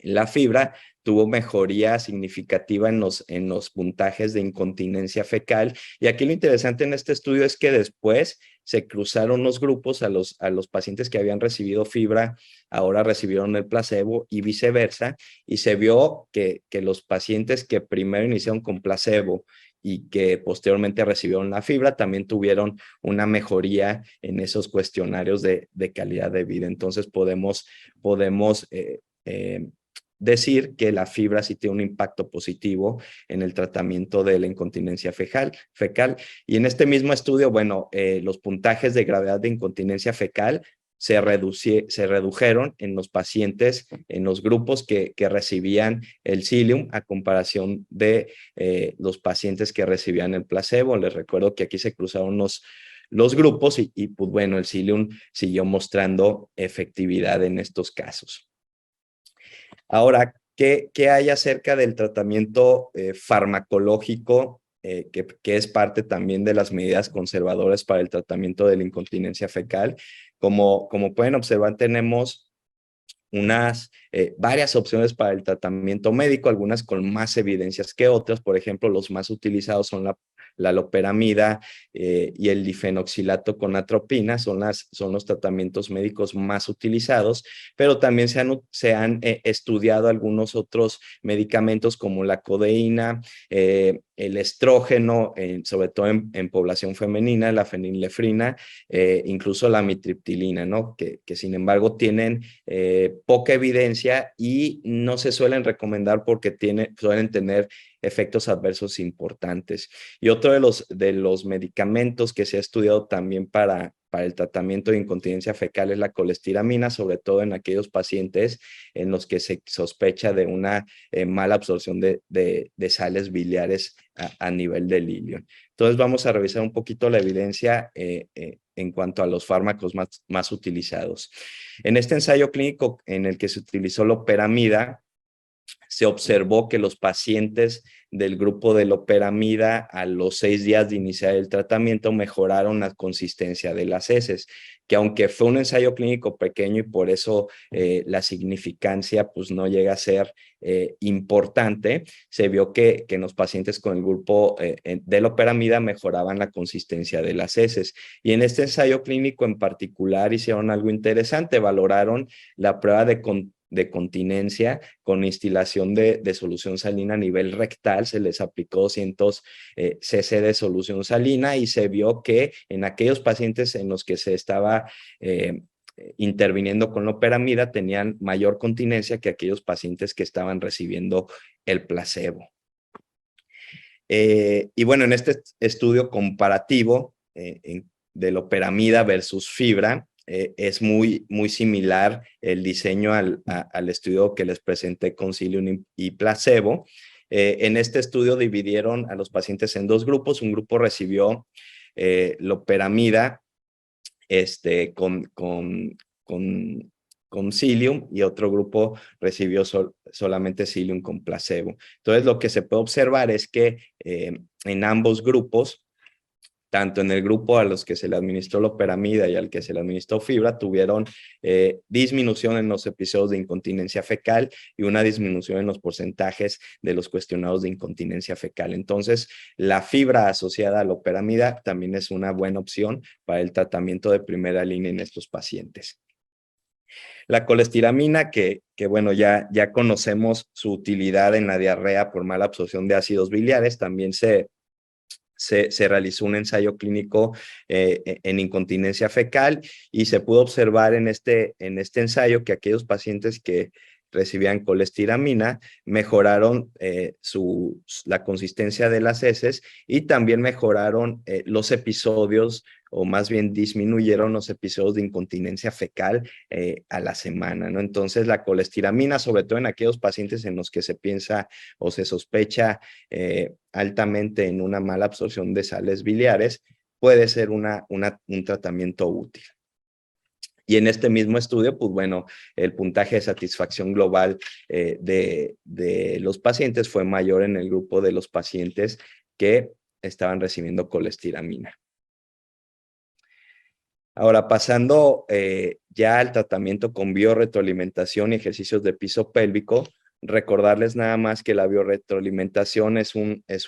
[SPEAKER 4] la fibra, tuvo mejoría significativa en los puntajes de incontinencia fecal. Y aquí lo interesante en este estudio es que después se cruzaron los grupos, a los pacientes que habían recibido fibra, ahora recibieron el placebo y viceversa, y se vio que los pacientes que primero iniciaron con placebo y que posteriormente recibieron la fibra, también tuvieron una mejoría en esos cuestionarios de calidad de vida. Entonces podemos decir que la fibra sí tiene un impacto positivo en el tratamiento de la incontinencia fecal. Y en este mismo estudio, bueno, los puntajes de gravedad de incontinencia fecal se redujeron en los pacientes, en los grupos que recibían el psyllium a comparación de los pacientes que recibían el placebo. Les recuerdo que aquí se cruzaron los grupos y pues bueno, el psyllium siguió mostrando efectividad en estos casos. Ahora, ¿qué hay acerca del tratamiento farmacológico, que es parte también de las medidas conservadoras para el tratamiento de la incontinencia fecal? Como pueden observar, tenemos varias opciones para el tratamiento médico, algunas con más evidencias que otras. Por ejemplo, los más utilizados son la loperamida y el difenoxilato con atropina, son los tratamientos médicos más utilizados, pero también se han estudiado algunos otros medicamentos como la codeína, el estrógeno, sobre todo en población femenina, la fenilefrina, incluso la amitriptilina, ¿no? Que sin embargo tienen poca evidencia y no se suelen recomendar porque suelen tener efectos adversos importantes. Y otro de los medicamentos que se ha estudiado también para el tratamiento de incontinencia fecal es la colestiramina, sobre todo en aquellos pacientes en los que se sospecha de una mala absorción de sales biliares a nivel del ilio. Entonces vamos a revisar un poquito la evidencia en cuanto a los fármacos más utilizados. En este ensayo clínico en el que se utilizó loperamida, se observó que los pacientes del grupo de loperamida a los 6 días de iniciar el tratamiento mejoraron la consistencia de las heces, que aunque fue un ensayo clínico pequeño y por eso la significancia pues no llega a ser importante, se vio que en los pacientes con el grupo de loperamida mejoraban la consistencia de las heces. Y en este ensayo clínico en particular hicieron algo interesante, valoraron la prueba de continencia con instilación de solución salina a nivel rectal. Se les aplicó 200 cc de solución salina y se vio que en aquellos pacientes en los que se estaba interviniendo con loperamida tenían mayor continencia que aquellos pacientes que estaban recibiendo el placebo. Y bueno, en este estudio comparativo de loperamida versus fibra, es muy similar el diseño al estudio que les presenté con psyllium y placebo. En este estudio dividieron a los pacientes en 2 grupos. Un grupo recibió loperamida con psyllium y otro grupo recibió solamente psyllium con placebo. Entonces, lo que se puede observar es que en ambos grupos, tanto en el grupo a los que se le administró loperamida y al que se le administró fibra, tuvieron disminución en los episodios de incontinencia fecal y una disminución en los porcentajes de los cuestionados de incontinencia fecal. Entonces, la fibra asociada a loperamida también es una buena opción para el tratamiento de primera línea en estos pacientes. La colestiramina, que bueno, ya conocemos su utilidad en la diarrea por mala absorción de ácidos biliares, también se se realizó un ensayo clínico en incontinencia fecal y se pudo observar en este ensayo que aquellos pacientes que recibían colestiramina mejoraron la consistencia de las heces y también mejoraron los episodios, o más bien disminuyeron los episodios de incontinencia fecal a la semana, ¿no? Entonces la colestiramina, sobre todo en aquellos pacientes en los que se piensa o se sospecha altamente en una mala absorción de sales biliares, puede ser un tratamiento útil. Y en este mismo estudio, pues bueno, el puntaje de satisfacción global de los pacientes fue mayor en el grupo de los pacientes que estaban recibiendo colestiramina. Ahora, pasando ya al tratamiento con biorretroalimentación y ejercicios de piso pélvico, recordarles nada más que la biorretroalimentación es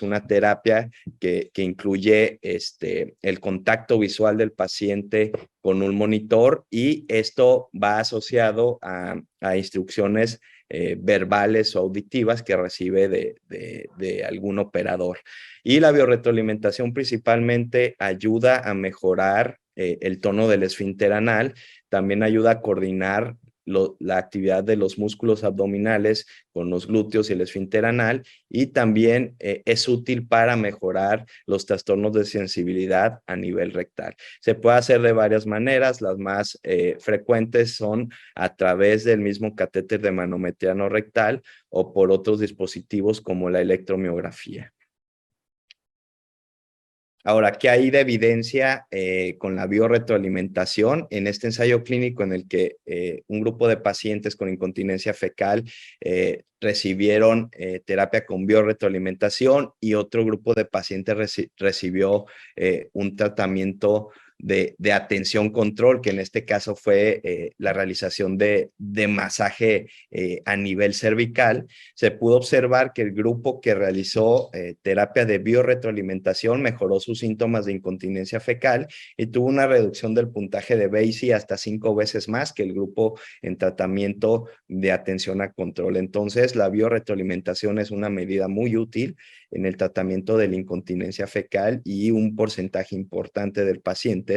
[SPEAKER 4] una terapia que incluye el contacto visual del paciente con un monitor y esto va asociado a instrucciones verbales o auditivas que recibe de algún operador. Y la biorretroalimentación principalmente ayuda a mejorar el tono del esfínter anal, también ayuda a coordinar la actividad de los músculos abdominales con los glúteos y el esfínter anal y también es útil para mejorar los trastornos de sensibilidad a nivel rectal. Se puede hacer de varias maneras, las más frecuentes son a través del mismo catéter de manometría ano rectal o por otros dispositivos como la electromiografía. Ahora, ¿qué hay de evidencia con la biorretroalimentación? En este ensayo clínico en el que un grupo de pacientes con incontinencia fecal recibieron terapia con biorretroalimentación y otro grupo de pacientes recibió un tratamiento de atención control, que en este caso fue la realización de masaje a nivel cervical, se pudo observar que el grupo que realizó terapia de biorretroalimentación mejoró sus síntomas de incontinencia fecal y tuvo una reducción del puntaje de BACI hasta 5 veces más que el grupo en tratamiento de atención a control. Entonces, la biorretroalimentación es una medida muy útil en el tratamiento de la incontinencia fecal y un porcentaje importante del pacientes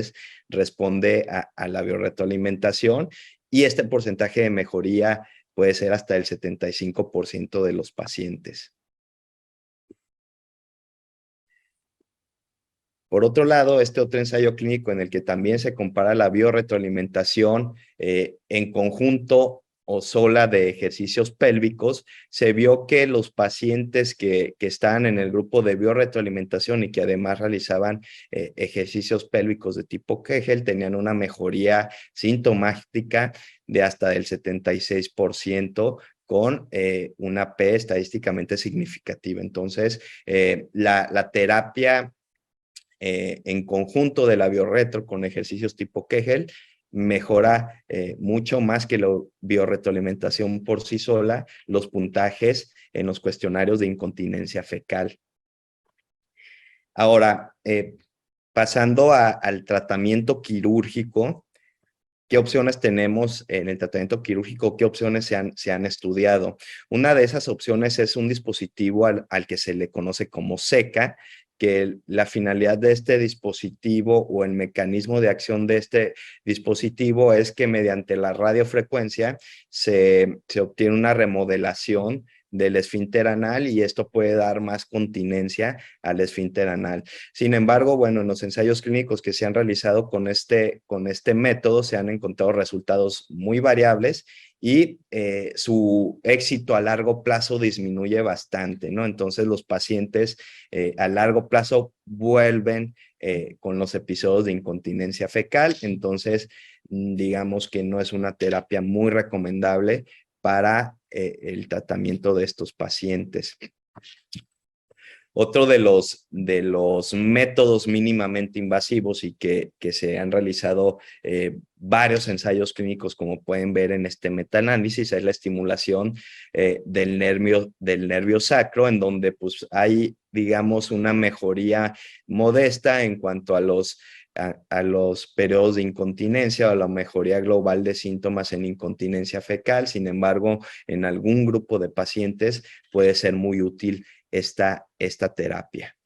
[SPEAKER 4] responde a la biorretroalimentación y este porcentaje de mejoría puede ser hasta el 75% de los pacientes. Por otro lado, este otro ensayo clínico en el que también se compara la biorretroalimentación en conjunto o sola de ejercicios pélvicos, se vio que los pacientes que están en el grupo de biorretroalimentación y que además realizaban ejercicios pélvicos de tipo Kegel tenían una mejoría sintomática de hasta del 76%, con una P estadísticamente significativa. Entonces, la terapia en conjunto de la biorretro con ejercicios tipo Kegel mejora mucho más que la biorretroalimentación por sí sola los puntajes en los cuestionarios de incontinencia fecal. Ahora, pasando al tratamiento quirúrgico, ¿qué opciones tenemos en el tratamiento quirúrgico? ¿Qué opciones se han estudiado? Una de esas opciones es un dispositivo al que se le conoce como SECA, que la finalidad de este dispositivo o el mecanismo de acción de este dispositivo es que mediante la radiofrecuencia se obtiene una remodelación del esfínter anal y esto puede dar más continencia al esfínter anal. Sin embargo, bueno, en los ensayos clínicos que se han realizado con este método se han encontrado resultados muy variables y su éxito a largo plazo disminuye bastante, ¿no? Entonces los pacientes a largo plazo vuelven con los episodios de incontinencia fecal, entonces digamos que no es una terapia muy recomendable para el tratamiento de estos pacientes. Otro de los métodos mínimamente invasivos y que se han realizado varios ensayos clínicos, como pueden ver en este metaanálisis, es la estimulación del nervio sacro, en donde pues hay, digamos, una mejoría modesta en cuanto a los periodos de incontinencia o a la mejoría global de síntomas en incontinencia fecal. Sin embargo, en algún grupo de pacientes puede ser muy útil esta terapia.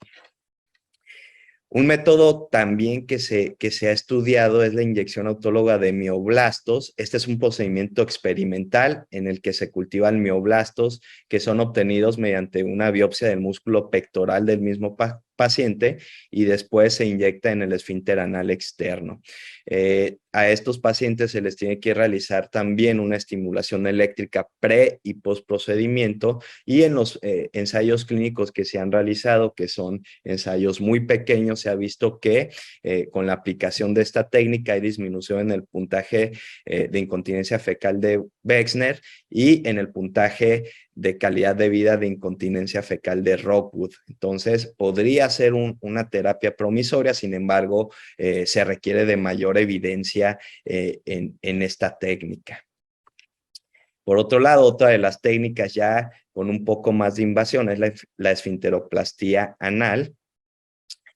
[SPEAKER 4] Un método también que se ha estudiado es la inyección autóloga de mioblastos. Este es un procedimiento experimental en el que se cultivan mioblastos que son obtenidos mediante una biopsia del músculo pectoral del mismo paciente y después se inyecta en el esfínter anal externo. A estos pacientes se les tiene que realizar también una estimulación eléctrica pre y post procedimiento, y en los ensayos clínicos que se han realizado, que son ensayos muy pequeños, se ha visto que con la aplicación de esta técnica hay disminución en el puntaje de incontinencia fecal de Wexner y en el puntaje de calidad de vida de incontinencia fecal de Rockwood. Entonces, podría ser una terapia promisoria, sin embargo, se requiere de mayor evidencia en esta técnica. Por otro lado, otra de las técnicas ya con un poco más de invasión es la esfinteroplastía anal,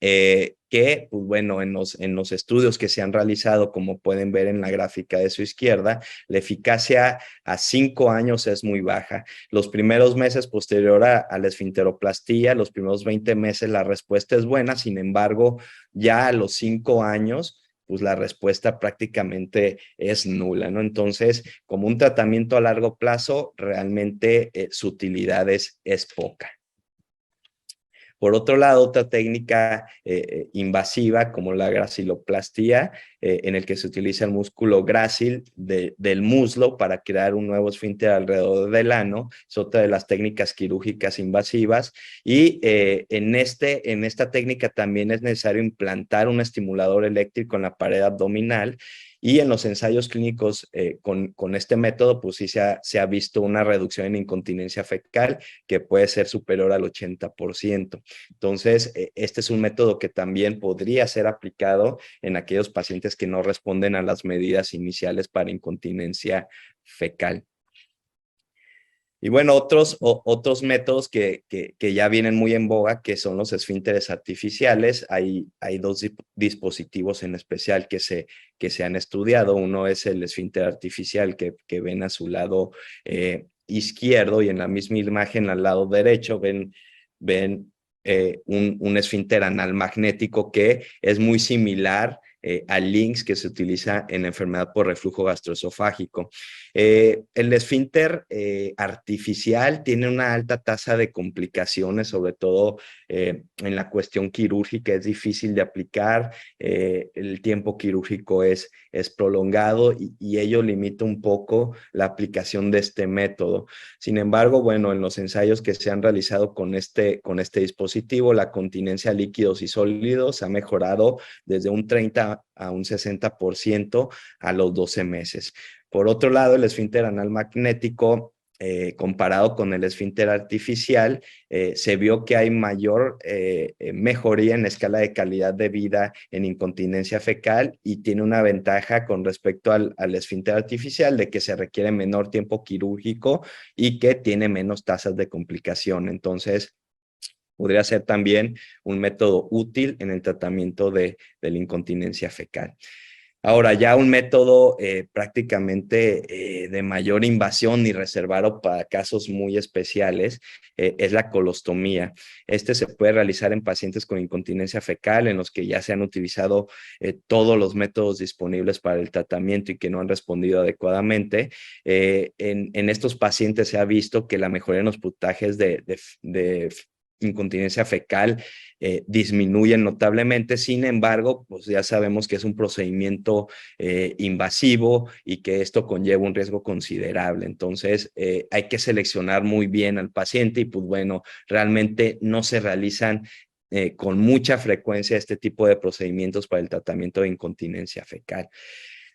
[SPEAKER 4] que, pues bueno, en los estudios que se han realizado, como pueden ver en la gráfica de su izquierda, la eficacia a 5 años es muy baja. Los primeros meses posterior a la esfinteroplastía, los primeros 20 meses, la respuesta es buena, sin embargo, ya a los 5 años, pues la respuesta prácticamente es nula, ¿no? Entonces, como un tratamiento a largo plazo, realmente su utilidad es poca. Por otro lado, otra técnica invasiva como la graciloplastía, en el que se utiliza el músculo grácil del muslo para crear un nuevo esfínter alrededor del ano, es otra de las técnicas quirúrgicas invasivas, y en esta técnica también es necesario implantar un estimulador eléctrico en la pared abdominal. Y en los ensayos clínicos con este método, pues sí se ha visto una reducción en incontinencia fecal que puede ser superior al 80%. Entonces, este es un método que también podría ser aplicado en aquellos pacientes que no responden a las medidas iniciales para incontinencia fecal. Y bueno, otros métodos que ya vienen muy en boga, que son los esfínteres artificiales. Hay dos dispositivos en especial que se han estudiado. Uno es el esfínter artificial que ven a su lado izquierdo, y en la misma imagen al lado derecho ven un esfínter anal magnético que es muy similar al LINX que se utiliza en la enfermedad por reflujo gastroesofágico. El esfínter artificial tiene una alta tasa de complicaciones, sobre todo en la cuestión quirúrgica es difícil de aplicar, el tiempo quirúrgico es prolongado y ello limita un poco la aplicación de este método. Sin embargo, bueno, en los ensayos que se han realizado con este dispositivo, la continencia a líquidos y sólidos ha mejorado desde un 30 a un 60% a los 12 meses. Por otro lado, el esfínter anal magnético, comparado con el esfínter artificial, se vio que hay mayor mejoría en la escala de calidad de vida en incontinencia fecal, y tiene una ventaja con respecto al esfínter artificial de que se requiere menor tiempo quirúrgico y que tiene menos tasas de complicación. Entonces, podría ser también un método útil en el tratamiento de la incontinencia fecal. Ahora, ya un método prácticamente de mayor invasión y reservado para casos muy especiales es la colostomía. Este se puede realizar en pacientes con incontinencia fecal en los que ya se han utilizado todos los métodos disponibles para el tratamiento y que no han respondido adecuadamente. En estos pacientes se ha visto que la mejoría en los puntajes de incontinencia fecal disminuyen notablemente. Sin embargo, pues ya sabemos que es un procedimiento invasivo y que esto conlleva un riesgo considerable. Entonces, hay que seleccionar muy bien al paciente y pues bueno, realmente no se realizan con mucha frecuencia este tipo de procedimientos para el tratamiento de incontinencia fecal.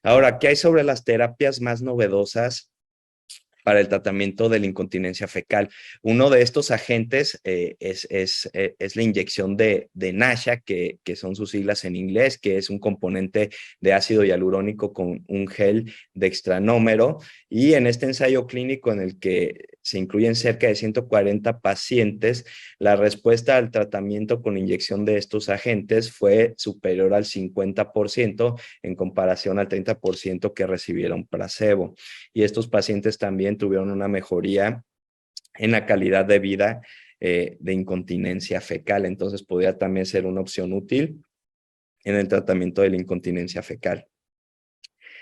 [SPEAKER 4] Ahora, ¿qué hay sobre las terapias más novedosas para el tratamiento de la incontinencia fecal? Uno de estos agentes es la inyección de NASHA, que son sus siglas en inglés, que es un componente de ácido hialurónico con un gel dextranómero. Y en este ensayo clínico en el que se incluyen cerca de 140 pacientes, la respuesta al tratamiento con inyección de estos agentes fue superior al 50% en comparación al 30% que recibieron placebo. Y estos pacientes también tuvieron una mejoría en la calidad de vida de incontinencia fecal. Entonces podría también ser una opción útil en el tratamiento de la incontinencia fecal.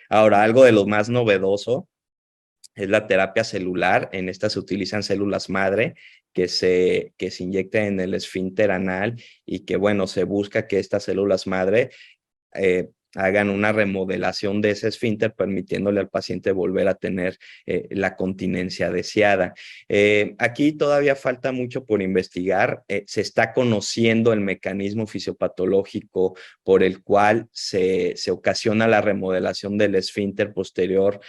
[SPEAKER 4] Ahora, algo de lo más novedoso es la terapia celular. En esta se utilizan células madre que se inyectan en el esfínter anal y que, bueno, se busca que estas células madre hagan una remodelación de ese esfínter, permitiéndole al paciente volver a tener la continencia deseada. Aquí todavía falta mucho por investigar. Se está conociendo el mecanismo fisiopatológico por el cual se ocasiona la remodelación del esfínter posterior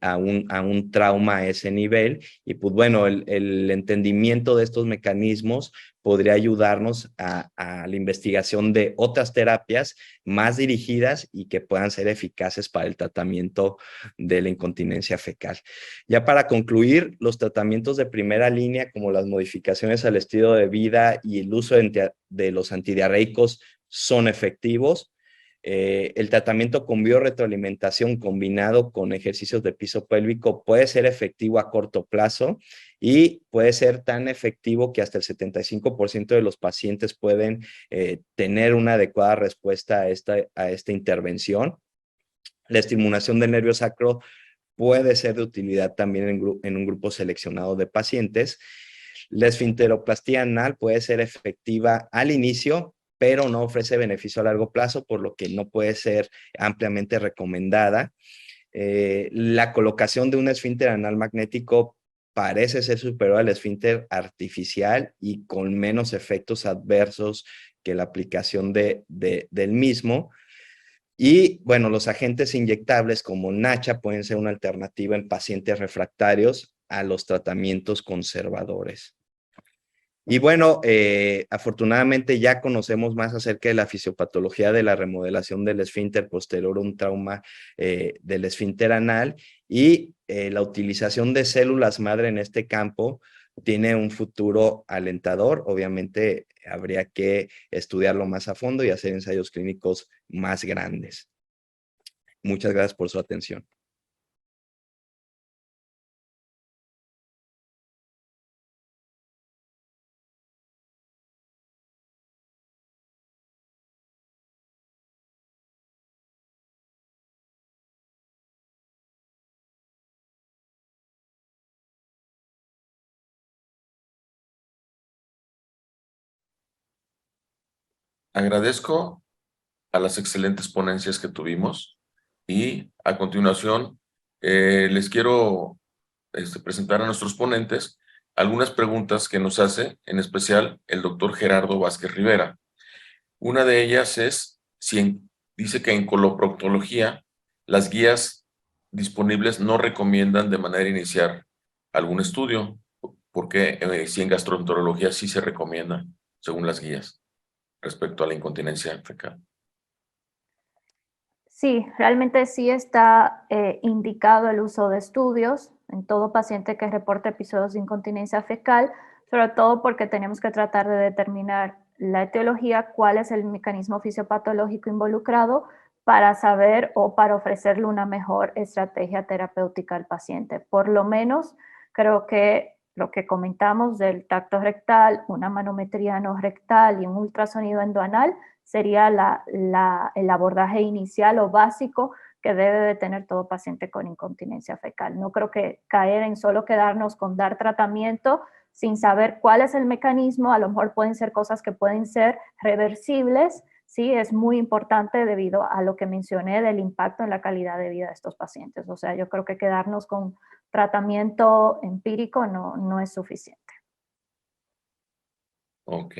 [SPEAKER 4] a un trauma a ese nivel. Y pues bueno, el entendimiento de estos mecanismos podría ayudarnos a la investigación de otras terapias más dirigidas y que puedan ser eficaces para el tratamiento de la incontinencia fecal. Ya para concluir, los tratamientos de primera línea, como las modificaciones al estilo de vida y el uso de los antidiarreicos, son efectivos. El tratamiento con biorretroalimentación combinado con ejercicios de piso pélvico puede ser efectivo a corto plazo y puede ser tan efectivo que hasta el 75% de los pacientes pueden tener una adecuada respuesta a esta intervención. La estimulación del nervio sacro puede ser de utilidad también en un grupo seleccionado de pacientes. La esfinteroplastia anal puede ser efectiva al inicio, pero no ofrece beneficio a largo plazo, por lo que no puede ser ampliamente recomendada. La colocación de un esfínter anal magnético parece ser superior al esfínter artificial y con menos efectos adversos que la aplicación del mismo. Y bueno, los agentes inyectables como NaCHA pueden ser una alternativa en pacientes refractarios a los tratamientos conservadores. Y bueno, afortunadamente ya conocemos más acerca de la fisiopatología de la remodelación del esfínter posterior a un trauma del esfínter anal, y la utilización de células madre en este campo tiene un futuro alentador. Obviamente habría que estudiarlo más a fondo y hacer ensayos clínicos más grandes. Muchas gracias por su atención.
[SPEAKER 2] Agradezco a las excelentes ponencias que tuvimos y a continuación les quiero presentar a nuestros ponentes algunas preguntas que nos hace, en especial el doctor Gerardo Vázquez Rivera. Una de ellas es, dice que en coloproctología las guías disponibles no recomiendan de manera inicial algún estudio, porque si en gastroenterología sí se recomienda, según las guías, respecto a la incontinencia fecal.
[SPEAKER 3] Sí, realmente sí está indicado el uso de estudios en todo paciente que reporte episodios de incontinencia fecal, sobre todo porque tenemos que tratar de determinar la etiología, cuál es el mecanismo fisiopatológico involucrado para saber o para ofrecerle una mejor estrategia terapéutica al paciente. Por lo menos, creo que lo que comentamos del tacto rectal, una manometría no rectal y un ultrasonido endoanal sería el abordaje inicial o básico que debe de tener todo paciente con incontinencia fecal. No creo que caer en solo quedarnos con dar tratamiento sin saber cuál es el mecanismo. A lo mejor pueden ser cosas que pueden ser reversibles, sí, es muy importante debido a lo que mencioné del impacto en la calidad de vida de estos pacientes. O sea, yo creo que quedarnos con tratamiento empírico no es suficiente.
[SPEAKER 2] Ok.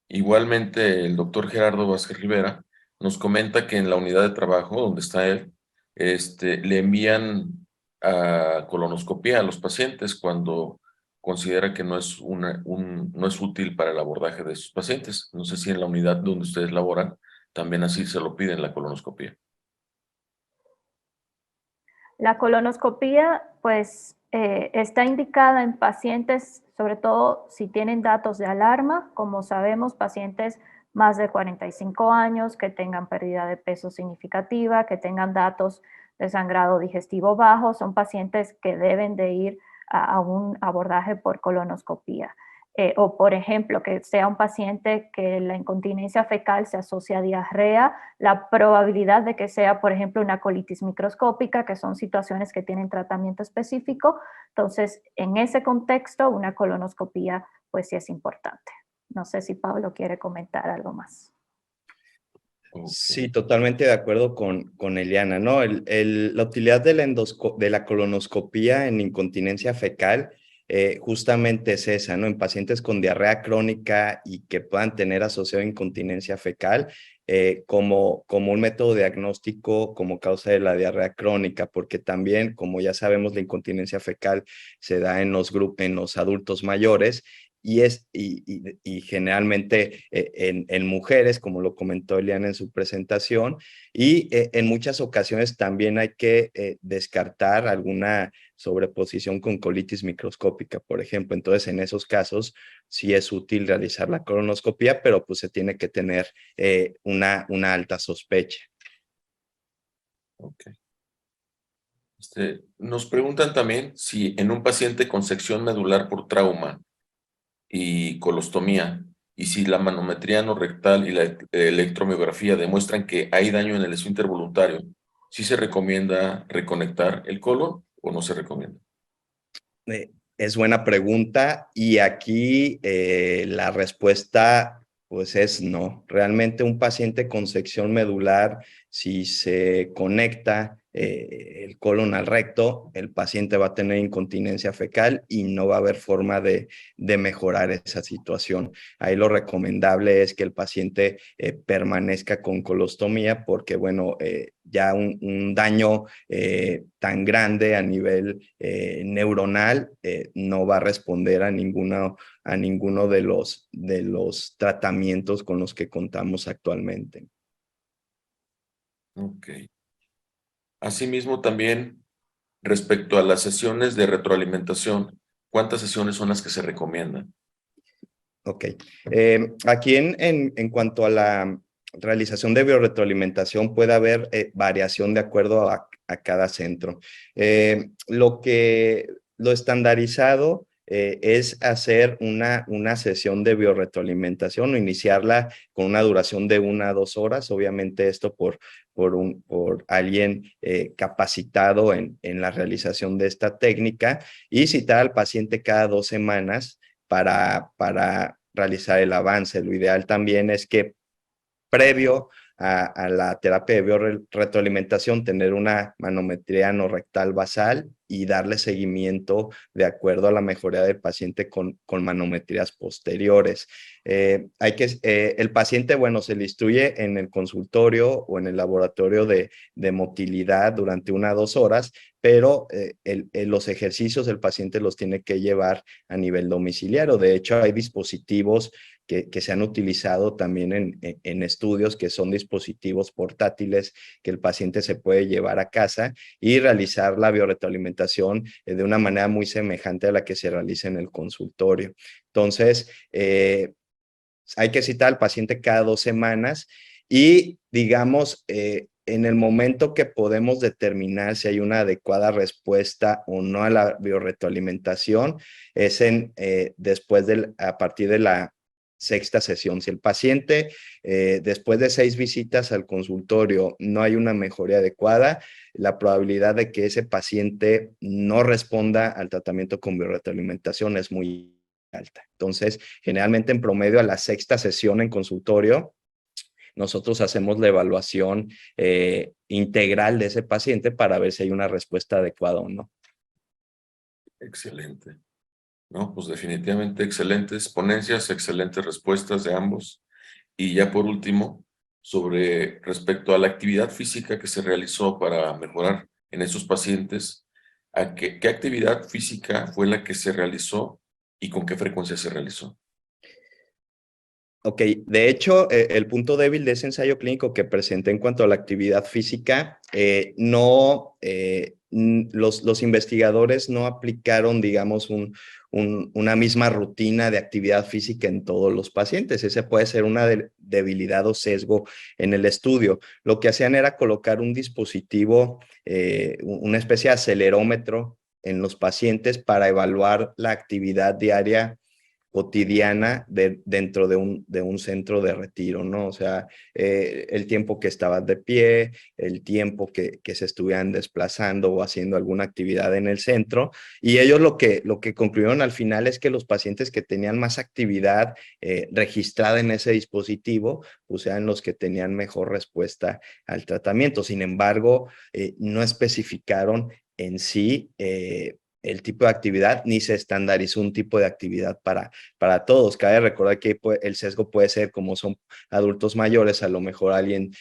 [SPEAKER 2] Igualmente, el doctor Gerardo Vázquez Rivera nos comenta que en la unidad de trabajo donde está él, le envían a colonoscopía a los pacientes cuando considera que no es, no es útil para el abordaje de sus pacientes. No sé si en la unidad donde ustedes laboran también así se lo piden la colonoscopía.
[SPEAKER 3] La colonoscopía, pues, está indicada en pacientes, sobre todo si tienen datos de alarma, como sabemos, pacientes más de 45 años, que tengan pérdida de peso significativa, que tengan datos de sangrado digestivo bajo, son pacientes que deben de ir a un abordaje por colonoscopía. o por ejemplo, que sea un paciente que la incontinencia fecal se asocia a diarrea, la probabilidad de que sea, por ejemplo, una colitis microscópica, que son situaciones que tienen tratamiento específico. Entonces, en ese contexto, una colonoscopía, pues sí es importante. No sé si Pablo quiere comentar algo más.
[SPEAKER 4] Sí, totalmente de acuerdo con Eliana, ¿no? La utilidad de de la colonoscopía en incontinencia fecal justamente es esa, ¿no? En pacientes con diarrea crónica y que puedan tener asociado incontinencia fecal como un método diagnóstico como causa de la diarrea crónica, porque también, como ya sabemos, la incontinencia fecal se da en los adultos mayores y generalmente en mujeres, como lo comentó Eliana en su presentación, y en muchas ocasiones también hay que descartar alguna sobreposición con colitis microscópica, por ejemplo. Entonces, en esos casos sí es útil realizar la colonoscopia, pero pues se tiene que tener una alta sospecha.
[SPEAKER 2] Ok. Nos preguntan también si en un paciente con sección medular por trauma y colostomía, y si la manometría no rectal y la electromiografía demuestran que hay daño en el esfínter voluntario, ¿sí se recomienda reconectar el colon o no se recomienda?
[SPEAKER 4] Es buena pregunta y aquí la respuesta pues es no. Realmente un paciente con sección medular, si se conecta el colon al recto, el paciente va a tener incontinencia fecal y no va a haber forma de mejorar esa situación. Ahí lo recomendable es que el paciente permanezca con colostomía porque, bueno, ya un daño tan grande a nivel neuronal no va a responder a ninguno de los tratamientos con los que contamos actualmente.
[SPEAKER 2] Ok. Asimismo, también respecto a las sesiones de retroalimentación, ¿cuántas sesiones son las que se recomiendan?
[SPEAKER 4] Ok. Aquí en cuanto a la realización de biorretroalimentación puede haber variación de acuerdo a cada centro. Lo estandarizado es hacer una sesión de biorretroalimentación o iniciarla con una duración de 1 a 2 horas. Obviamente esto por alguien capacitado en la realización de esta técnica y citar al paciente cada 2 semanas para realizar el avance. Lo ideal también es que previo a la terapia de biorretroalimentación, tener una manometría no rectal basal y darle seguimiento de acuerdo a la mejoría del paciente con manometrías posteriores. El paciente, bueno, se le instruye en el consultorio o en el laboratorio de motilidad durante 1 a 2 horas, pero los ejercicios el paciente los tiene que llevar a nivel domiciliario. De hecho, hay dispositivos que se han utilizado también en estudios que son dispositivos portátiles que el paciente se puede llevar a casa y realizar la biorretroalimentación de una manera muy semejante a la que se realiza en el consultorio. Entonces, hay que citar al paciente cada 2 semanas y, digamos, en el momento que podemos determinar si hay una adecuada respuesta o no a la biorretroalimentación es a partir de la 6ª sesión. Si el paciente después de 6 visitas al consultorio no hay una mejoría adecuada, la probabilidad de que ese paciente no responda al tratamiento con biorretroalimentación es muy alta. Entonces, generalmente en promedio a la 6ª sesión en consultorio, nosotros hacemos la evaluación integral de ese paciente para ver si hay una respuesta adecuada o no.
[SPEAKER 2] Excelente. No, pues definitivamente excelentes ponencias, excelentes respuestas de ambos. Y ya por último, respecto a la actividad física que se realizó para mejorar en esos pacientes, ¿qué actividad física fue la que se realizó y con qué frecuencia se realizó?
[SPEAKER 4] Ok, de hecho, el punto débil de ese ensayo clínico que presenté en cuanto a la actividad física, los investigadores no aplicaron, digamos, una misma rutina de actividad física en todos los pacientes. Ese puede ser una debilidad o sesgo en el estudio. Lo que hacían era colocar un dispositivo, una especie de acelerómetro en los pacientes para evaluar la actividad diaria cotidiana dentro de un centro de retiro, ¿no? O sea, el tiempo que estabas de pie, el tiempo que se estuvieran desplazando o haciendo alguna actividad en el centro. Y ellos lo que concluyeron al final es que los pacientes que tenían más actividad registrada en ese dispositivo, pues eran los que tenían mejor respuesta al tratamiento. Sin embargo, no especificaron en sí el tipo de actividad, ni se estandarizó un tipo de actividad para todos. Cabe recordar que el sesgo puede ser, como son adultos mayores, a lo mejor alguien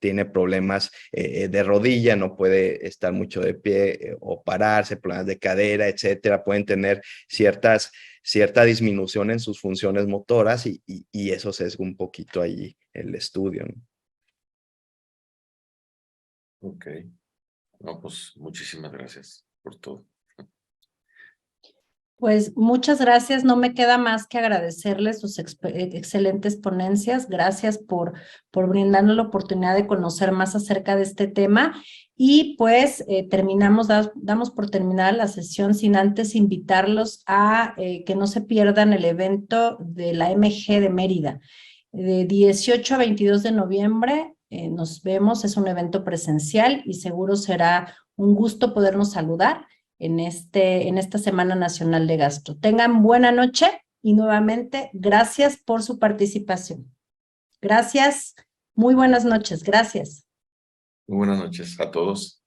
[SPEAKER 4] tiene problemas de rodilla, no puede estar mucho de pie o pararse, problemas de cadera, etcétera. Pueden tener cierta disminución en sus funciones motoras y eso sesga un poquito allí el estudio, ¿no?
[SPEAKER 2] Ok. No, pues muchísimas gracias por todo.
[SPEAKER 1] Pues muchas gracias. No me queda más que agradecerles sus excelentes ponencias. Gracias por brindarnos la oportunidad de conocer más acerca de este tema. Y pues damos por terminada la sesión sin antes invitarlos a que no se pierdan el evento de la MG de Mérida. De 18 a 22 de noviembre nos vemos, es un evento presencial y seguro será un gusto podernos saludar en esta Semana Nacional de Gastro. Tengan buena noche y nuevamente gracias por su participación. Gracias, muy buenas noches, gracias.
[SPEAKER 2] Muy buenas noches a todos.